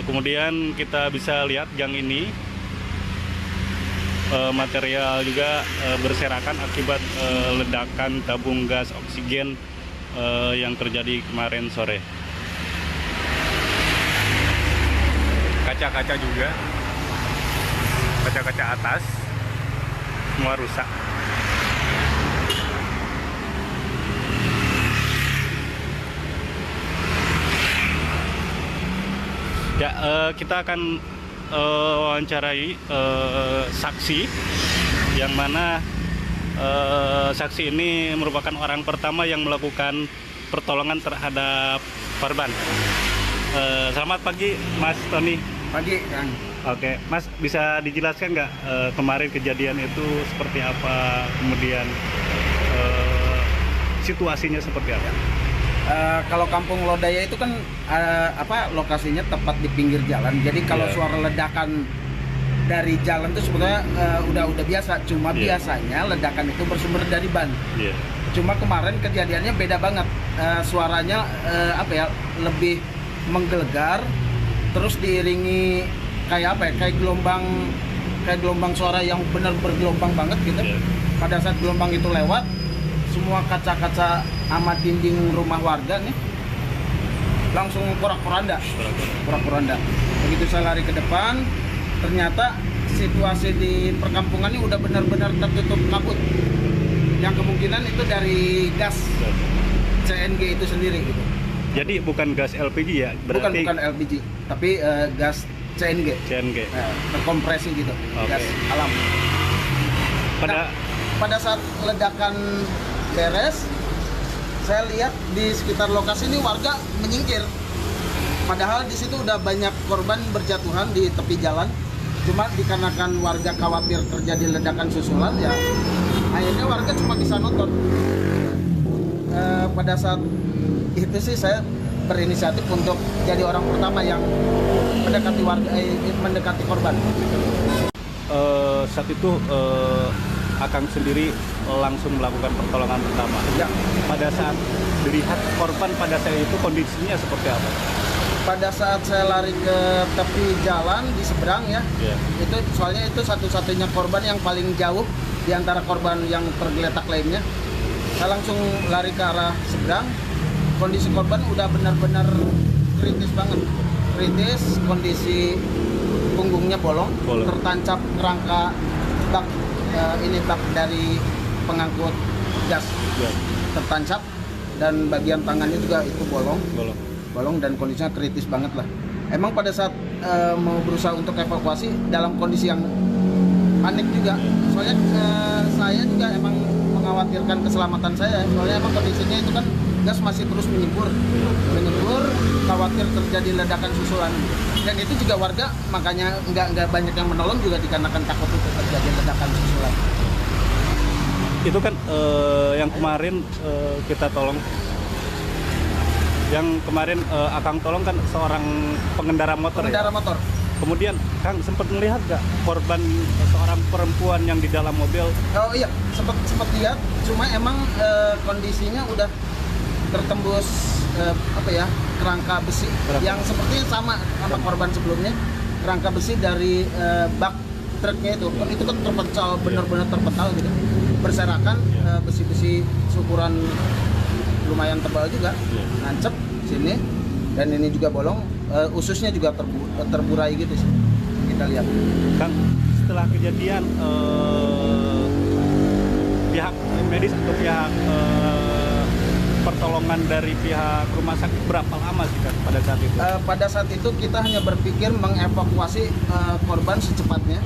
Kemudian kita bisa lihat gang ini material juga berserakan akibat ledakan tabung gas oksigen yang terjadi kemarin sore. kaca-kaca juga, kaca-kaca atas semua rusak. Ya, kita akan wawancarai saksi yang mana saksi ini merupakan orang pertama yang melakukan pertolongan terhadap korban. Selamat pagi, Mas Tony. Pagi, Kang. Oke, Mas, bisa dijelaskan nggak kemarin kejadian itu seperti apa, kemudian situasinya seperti apa? Kalau Kampung Lodaya itu kan lokasinya tepat di pinggir jalan. Jadi kalau suara ledakan dari jalan itu sebetulnya udah biasa. Cuma biasanya ledakan itu bersumber dari ban. Cuma kemarin kejadiannya beda banget. Suaranya lebih menggelegar, terus diiringi kayak gelombang suara yang benar bergelombang banget gitu. Pada saat gelombang itu lewat, semua kaca-kaca sama dinding rumah warga nih langsung porak-poranda. Begitu saya lari ke depan, ternyata situasi di perkampungan ini udah benar-benar tertutup kabut. Yang kemungkinan itu dari gas CNG itu sendiri gitu. Jadi bukan gas LPG ya? Berarti... Bukan LPG, tapi gas CNG. Terkompresi gitu, gas alam. Pada saat ledakan beres, saya lihat di sekitar lokasi ini warga menyingkir. Padahal di situ udah banyak korban berjatuhan di tepi jalan. Cuma dikarenakan warga khawatir terjadi ledakan susulan, ya akhirnya warga cuma bisa nonton. Pada saat itu sih saya berinisiatif untuk jadi orang pertama yang mendekati korban. Saat itu Akang sendiri langsung melakukan pertolongan pertama. Ya. Pada saat dilihat korban pada saat itu kondisinya seperti apa? Pada saat saya lari ke tepi jalan di seberang ya, itu soalnya itu satu-satunya korban yang paling jauh di antara korban yang tergeletak lainnya. Saya langsung lari ke arah seberang. Kondisi korban udah benar-benar kritis banget. Kritis, kondisi punggungnya bolong. Tertancap kerangka bak dari pengangkut gas tertancap, dan bagian tangannya juga itu bolong dan kondisinya kritis banget lah. Emang pada saat mau berusaha untuk evakuasi dalam kondisi yang panik juga, soalnya saya juga emang mengkhawatirkan keselamatan saya, soalnya emang kondisinya itu kan gas masih terus menyembur, khawatir terjadi ledakan susulan. Dan itu juga warga makanya nggak banyak yang menolong juga dikarenakan takut itu terjadi ledakan susulan. Itu kan yang kemarin kita tolong, yang kemarin Akang tolong kan seorang pengendara motor. Kemudian Kang sempat melihat nggak korban seorang perempuan yang di dalam mobil? Oh iya, sempat lihat. Cuma emang kondisinya udah tertembus kerangka besi yang sepertinya sama korban sebelumnya. Kerangka besi dari bak truknya itu kan terpental, benar-benar terpental gitu, berserakan. Besi-besi ukuran lumayan tebal juga, nancep sini, dan ini juga bolong. Ususnya juga terburai gitu sih, kita lihat. Kang, setelah kejadian pihak medis atau pihak pertolongan dari pihak rumah sakit berapa lama sih kan pada saat itu? Pada saat itu kita hanya berpikir mengevakuasi korban secepatnya.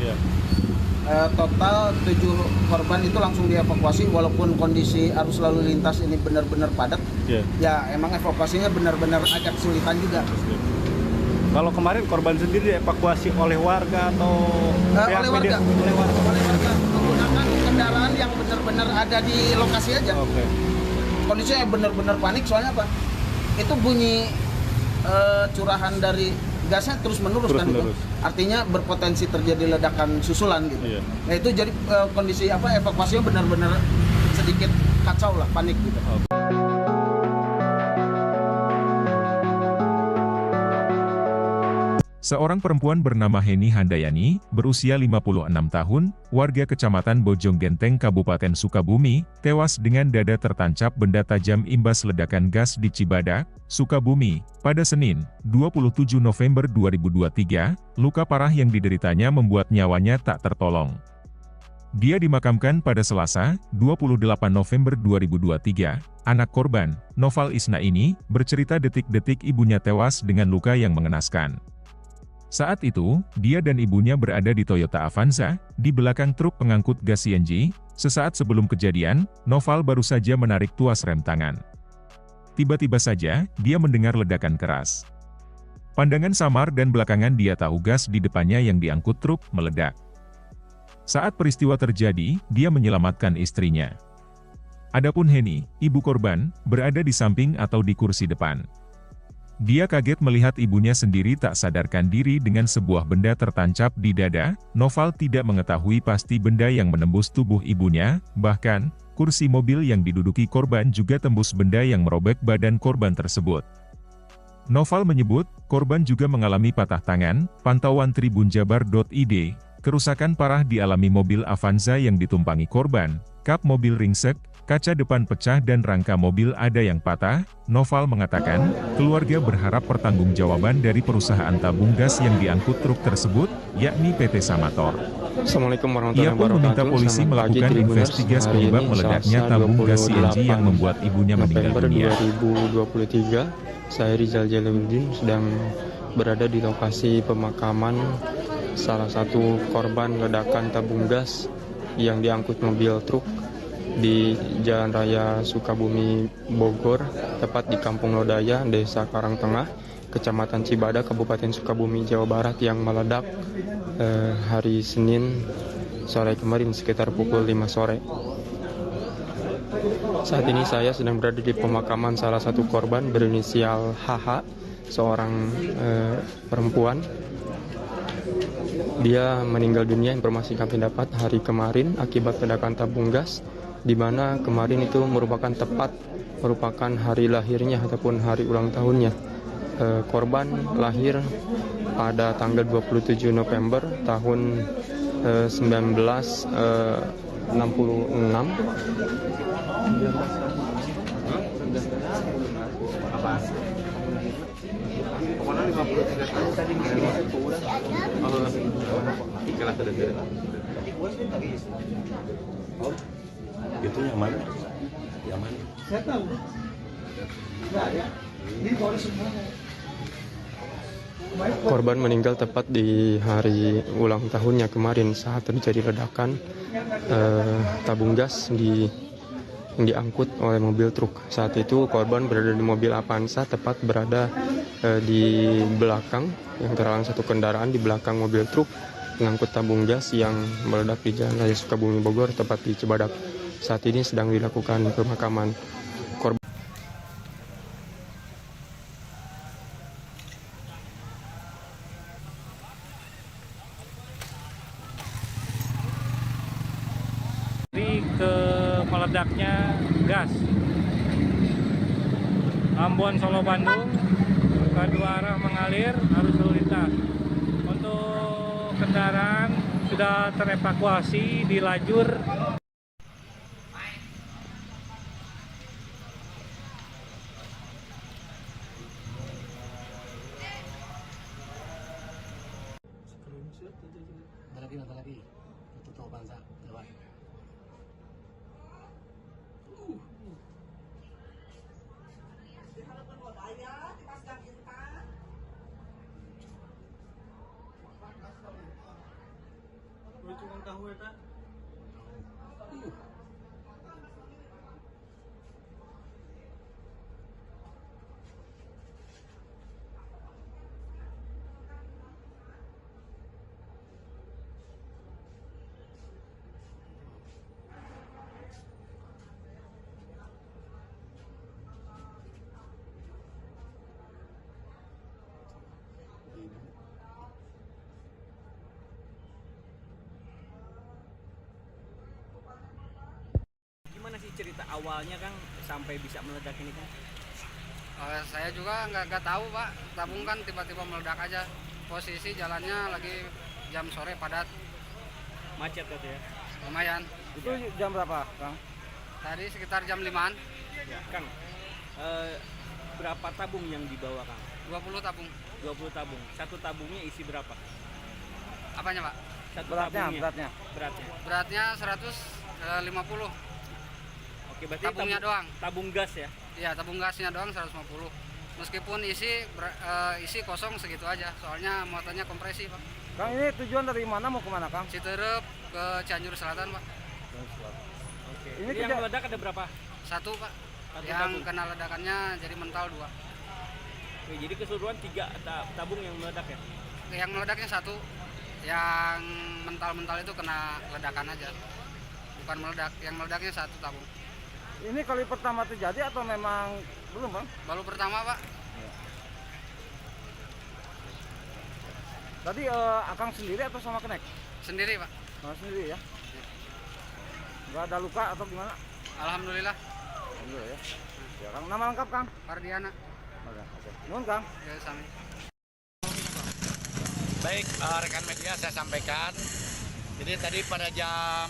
Total 7 korban itu langsung dievakuasi, walaupun kondisi arus lalu lintas ini benar-benar padat. Ya emang evakuasinya benar-benar agak kesulitan juga. Kalau kemarin korban sendiri dievakuasi oleh warga atau oleh warga menggunakan kendaraan yang benar-benar ada di lokasi aja. Kondisinya benar-benar panik, soalnya apa? Itu bunyi curahan dari gasnya terus menerus. Itu artinya berpotensi terjadi ledakan susulan gitu. Nah itu jadi kondisi evakuasinya benar-benar sedikit kacau lah, panik gitu. Seorang perempuan bernama Heni Handayani, berusia 56 tahun, warga Kecamatan Bojonggenteng, Kabupaten Sukabumi, tewas dengan dada tertancap benda tajam imbas ledakan gas di Cibadak, Sukabumi, pada Senin, 27 November 2023. Luka parah yang dideritanya membuat nyawanya tak tertolong. Dia dimakamkan pada Selasa, 28 November 2023. Anak korban, Noval Isna ini, bercerita detik-detik ibunya tewas dengan luka yang mengenaskan. Saat itu, dia dan ibunya berada di Toyota Avanza, di belakang truk pengangkut gas CNG. Sesaat sebelum kejadian, Noval baru saja menarik tuas rem tangan. Tiba-tiba saja, dia mendengar ledakan keras. Pandangan samar dan belakangan dia tahu gas di depannya yang diangkut truk meledak. Saat peristiwa terjadi, dia menyelamatkan istrinya. Adapun Heni, ibu korban, berada di samping atau di kursi depan. Dia kaget melihat ibunya sendiri tak sadarkan diri dengan sebuah benda tertancap di dada. Noval tidak mengetahui pasti benda yang menembus tubuh ibunya, bahkan, kursi mobil yang diduduki korban juga tembus benda yang merobek badan korban tersebut. Noval menyebut, korban juga mengalami patah tangan. Pantauan tribunjabar.id, kerusakan parah dialami mobil Avanza yang ditumpangi korban, kap mobil ringsek, kaca depan pecah dan rangka mobil ada yang patah. Noval mengatakan, keluarga berharap pertanggungjawaban dari perusahaan tabung gas yang diangkut truk tersebut, yakni PT Samator. Assalamualaikum warahmatullahi Ia pun meminta wabarakatuh. polisi Selamat pagi, melakukan Tribuners. investigasi Hari penyebab ini meledaknya Selasa, tabung gas 28 CNG yang membuat ibunya meninggal November dunia. 2023, saya Rizal Jalaluddin sedang berada di lokasi pemakaman salah satu korban ledakan tabung gas yang diangkut mobil truk di Jalan Raya Sukabumi, Bogor, tepat di Kampung Lodaya, Desa Karangtengah, Kecamatan Cibadak, Kabupaten Sukabumi, Jawa Barat, yang meledak hari Senin sore kemarin sekitar pukul 5 sore. Saat ini saya sedang berada di pemakaman salah satu korban berinisial HH, seorang perempuan. Dia meninggal dunia, informasi kami dapat hari kemarin akibat ledakan tabung gas, di mana kemarin itu merupakan hari lahirnya ataupun hari ulang tahunnya. Korban lahir pada tanggal 27 November tahun 1966. Itu yang mana? Yang mana? Saya tahu. Enggak ya. Ini baru semua. Korban meninggal tepat di hari ulang tahunnya kemarin saat terjadi ledakan tabung gas yang diangkut oleh mobil truk. Saat itu korban berada di mobil Avanza, tepat berada di belakang, yang terhalang satu kendaraan di belakang mobil truk mengangkut tabung gas yang meledak di Jalan Raya Sukabumi, Bogor, tepat di Cibadak. Saat ini sedang dilakukan pemakaman korban. Ke meledaknya gas Ambon Solo Bandung, kedua arah mengalir, arus lalu lintas. Untuk kendaraan sudah terevakuasi di lajur lagi tutup Avanza lewat. Gimana sih cerita awalnya Kang sampai bisa meledak ini Kang? Saya juga nggak tahu Pak, tabung kan tiba-tiba meledak aja. posisi jalannya lagi jam sore padat, Macet itu ya. lumayan. Itu jam berapa, Kang? Tadi sekitar jam 5-an, Ya, Kang. Berapa tabung yang dibawa, Kang? 20 tabung. 20 tabung. Satu tabungnya isi berapa? Apanya, Pak? Satu Beratnya. Beratnya. Beratnya 150. Oke, berarti Tabungnya doang. Tabung gas ya. Iya, tabung gasnya doang 150. Meskipun isi kosong segitu aja, soalnya muatannya kompresi, Pak. Kang, ini tujuan dari mana mau kemana, Kang? Citerep ke Cianjur Selatan, Pak. Oke. Ini Ini yang tidak- meledak ada berapa? Satu, Pak. Satu Yang tabung. kena ledakannya jadi mental 2. Oke, jadi keseluruhan 3 tabung yang meledak ya. Yang meledaknya 1, yang mental-mental itu kena ledakan aja. Bukan meledak, yang meledaknya 1 tabung. Ini kali pertama terjadi atau memang belum, Bang? Baru pertama, Pak. Tadi Akang sendiri atau sama kenek? Sendiri, Pak. Sendiri ya? Nggak ada luka atau gimana? Alhamdulillah. Alhamdulillah ya. Ya, Kang. Nama lengkap, Kang? Pardiana. Oke. Nuhun, Kang. Ya, sami. Baik, rekan media saya sampaikan. Jadi tadi pada jam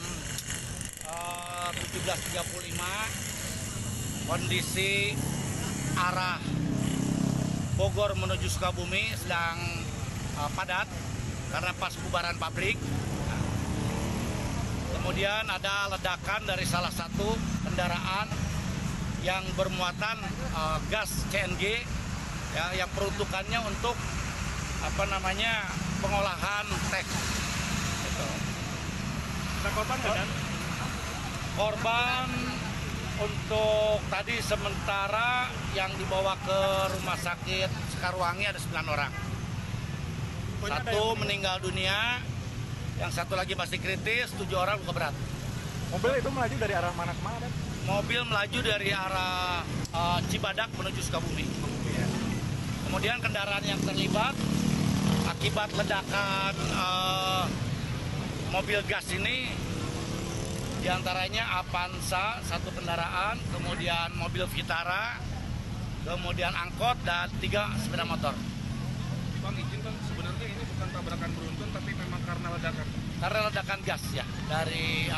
17.35 kondisi arah Bogor menuju Sukabumi sedang padat karena pas bubaran pabrik. Kemudian ada ledakan dari salah satu kendaraan yang bermuatan gas CNG ya, yang peruntukannya untuk pengolahan teh. Gitu. Korban kan? Korban untuk tadi sementara yang dibawa ke rumah sakit Sekarwangi ada 9 orang. Satu meninggal dunia, yang satu lagi masih kritis, 7 orang luka berat. Mobil itu melaju dari arah mana ke mana, Dan? Mobil melaju dari arah Cibadak menuju Sukabumi. Kemudian kendaraan yang terlibat akibat ledakan mobil gas ini diantaranya Avanza, 1 kendaraan, kemudian mobil Vitara, kemudian angkot, dan 3 sepeda motor. Bang, izin Bang, sebenarnya ini bukan tabrakan beruntun tapi memang karena ledakan. Karena ledakan gas ya, dari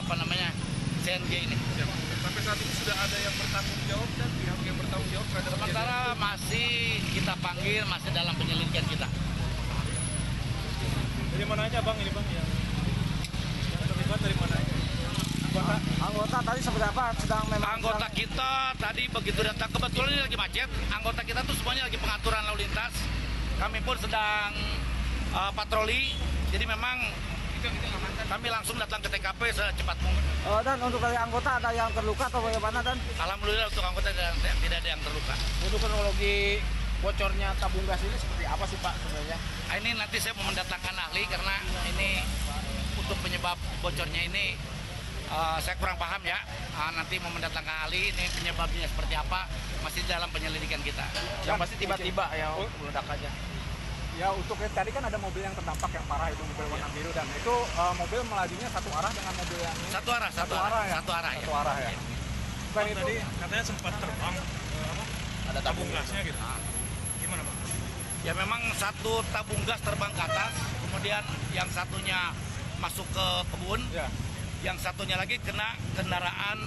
CNG ini. Ya, sampai saat ini sudah ada yang bertanggung jawab dan pihak yang bertanggung jawab terhadap Sementara masih kita panggil, masih dalam penyelidikan kita. Dari mana aja, Bang, ini, Bang? Yang terlibat dari mana aja? Anggota tadi seberapa sedang memang Anggota kita tadi begitu datang, kebetulan ini lagi macet, anggota kita tuh semuanya lagi pengaturan lalu lintas. Kami pun sedang patroli, jadi memang kami langsung datang ke TKP secepat mungkin. Dan untuk dari anggota ada yang terluka atau bagaimana, Dan? Alhamdulillah untuk anggota tidak ada yang terluka. Untuk kronologi bocornya tabung gas ini seperti apa sih, Pak, sebenarnya? Ini nanti saya mau mendatangkan ahli karena ini untuk penyebab bocornya ini saya kurang paham ya. Nanti mau mendatangkan ahli, ini penyebabnya seperti apa, masih dalam penyelidikan kita. Yang pasti tiba-tiba ya meledak aja. Ya, untuk tadi kan ada mobil yang terdampak yang parah, itu mobil warna biru, dan itu mobil melajunya satu arah dengan mobil yang ini. Satu arah ya. Satu arah ya. Selain itu Tadi katanya sempat terbang ada tabung gasnya gitu. Gimana, Bang? Ya memang satu tabung gas terbang ke atas, kemudian yang satunya masuk ke kebun, Ya. yang satunya lagi kena kendaraan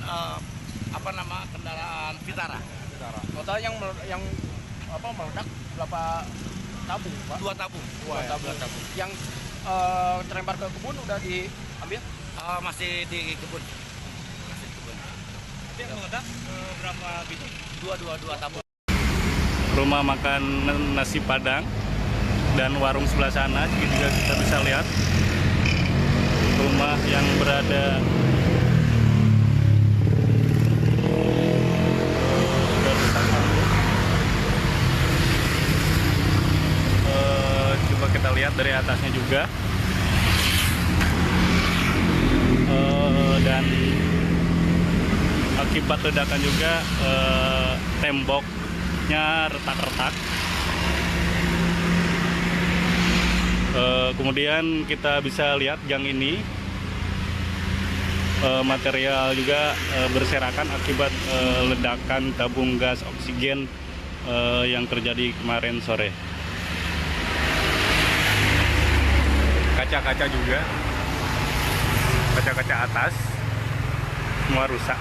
kendaraan Vitara. Total yang meledak berapa tabung, Pak? 2 tabung. Dua tabung. Yang terlempar ke kebun udah diambil? Masih di kebun. Tapi yang meledak berapa biji? Dua tabung. Rumah makan nasi Padang dan warung sebelah sana juga kita bisa lihat rumah yang berada coba kita lihat dari atasnya juga dan akibat ledakan juga temboknya retak-retak. Kemudian kita bisa lihat gang ini material juga berserakan akibat ledakan tabung gas oksigen yang terjadi kemarin sore. kaca-kaca juga, kaca-kaca atas semua rusak.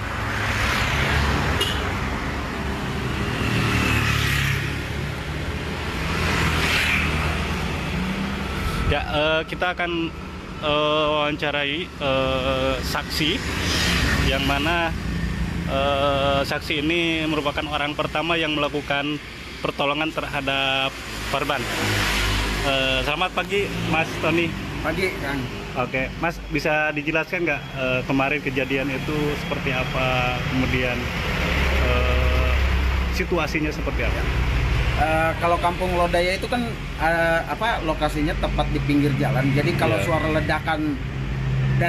Ya, kita akan wawancarai saksi yang mana saksi ini merupakan orang pertama yang melakukan pertolongan terhadap korban. Selamat pagi, Mas Tony. Pagi, Kang. Oke, Mas bisa dijelaskan nggak kemarin kejadian itu seperti apa, kemudian situasinya seperti apa? Kalau Kampung Lodaya itu kan lokasinya tepat di pinggir jalan. Jadi kalau suara ledakan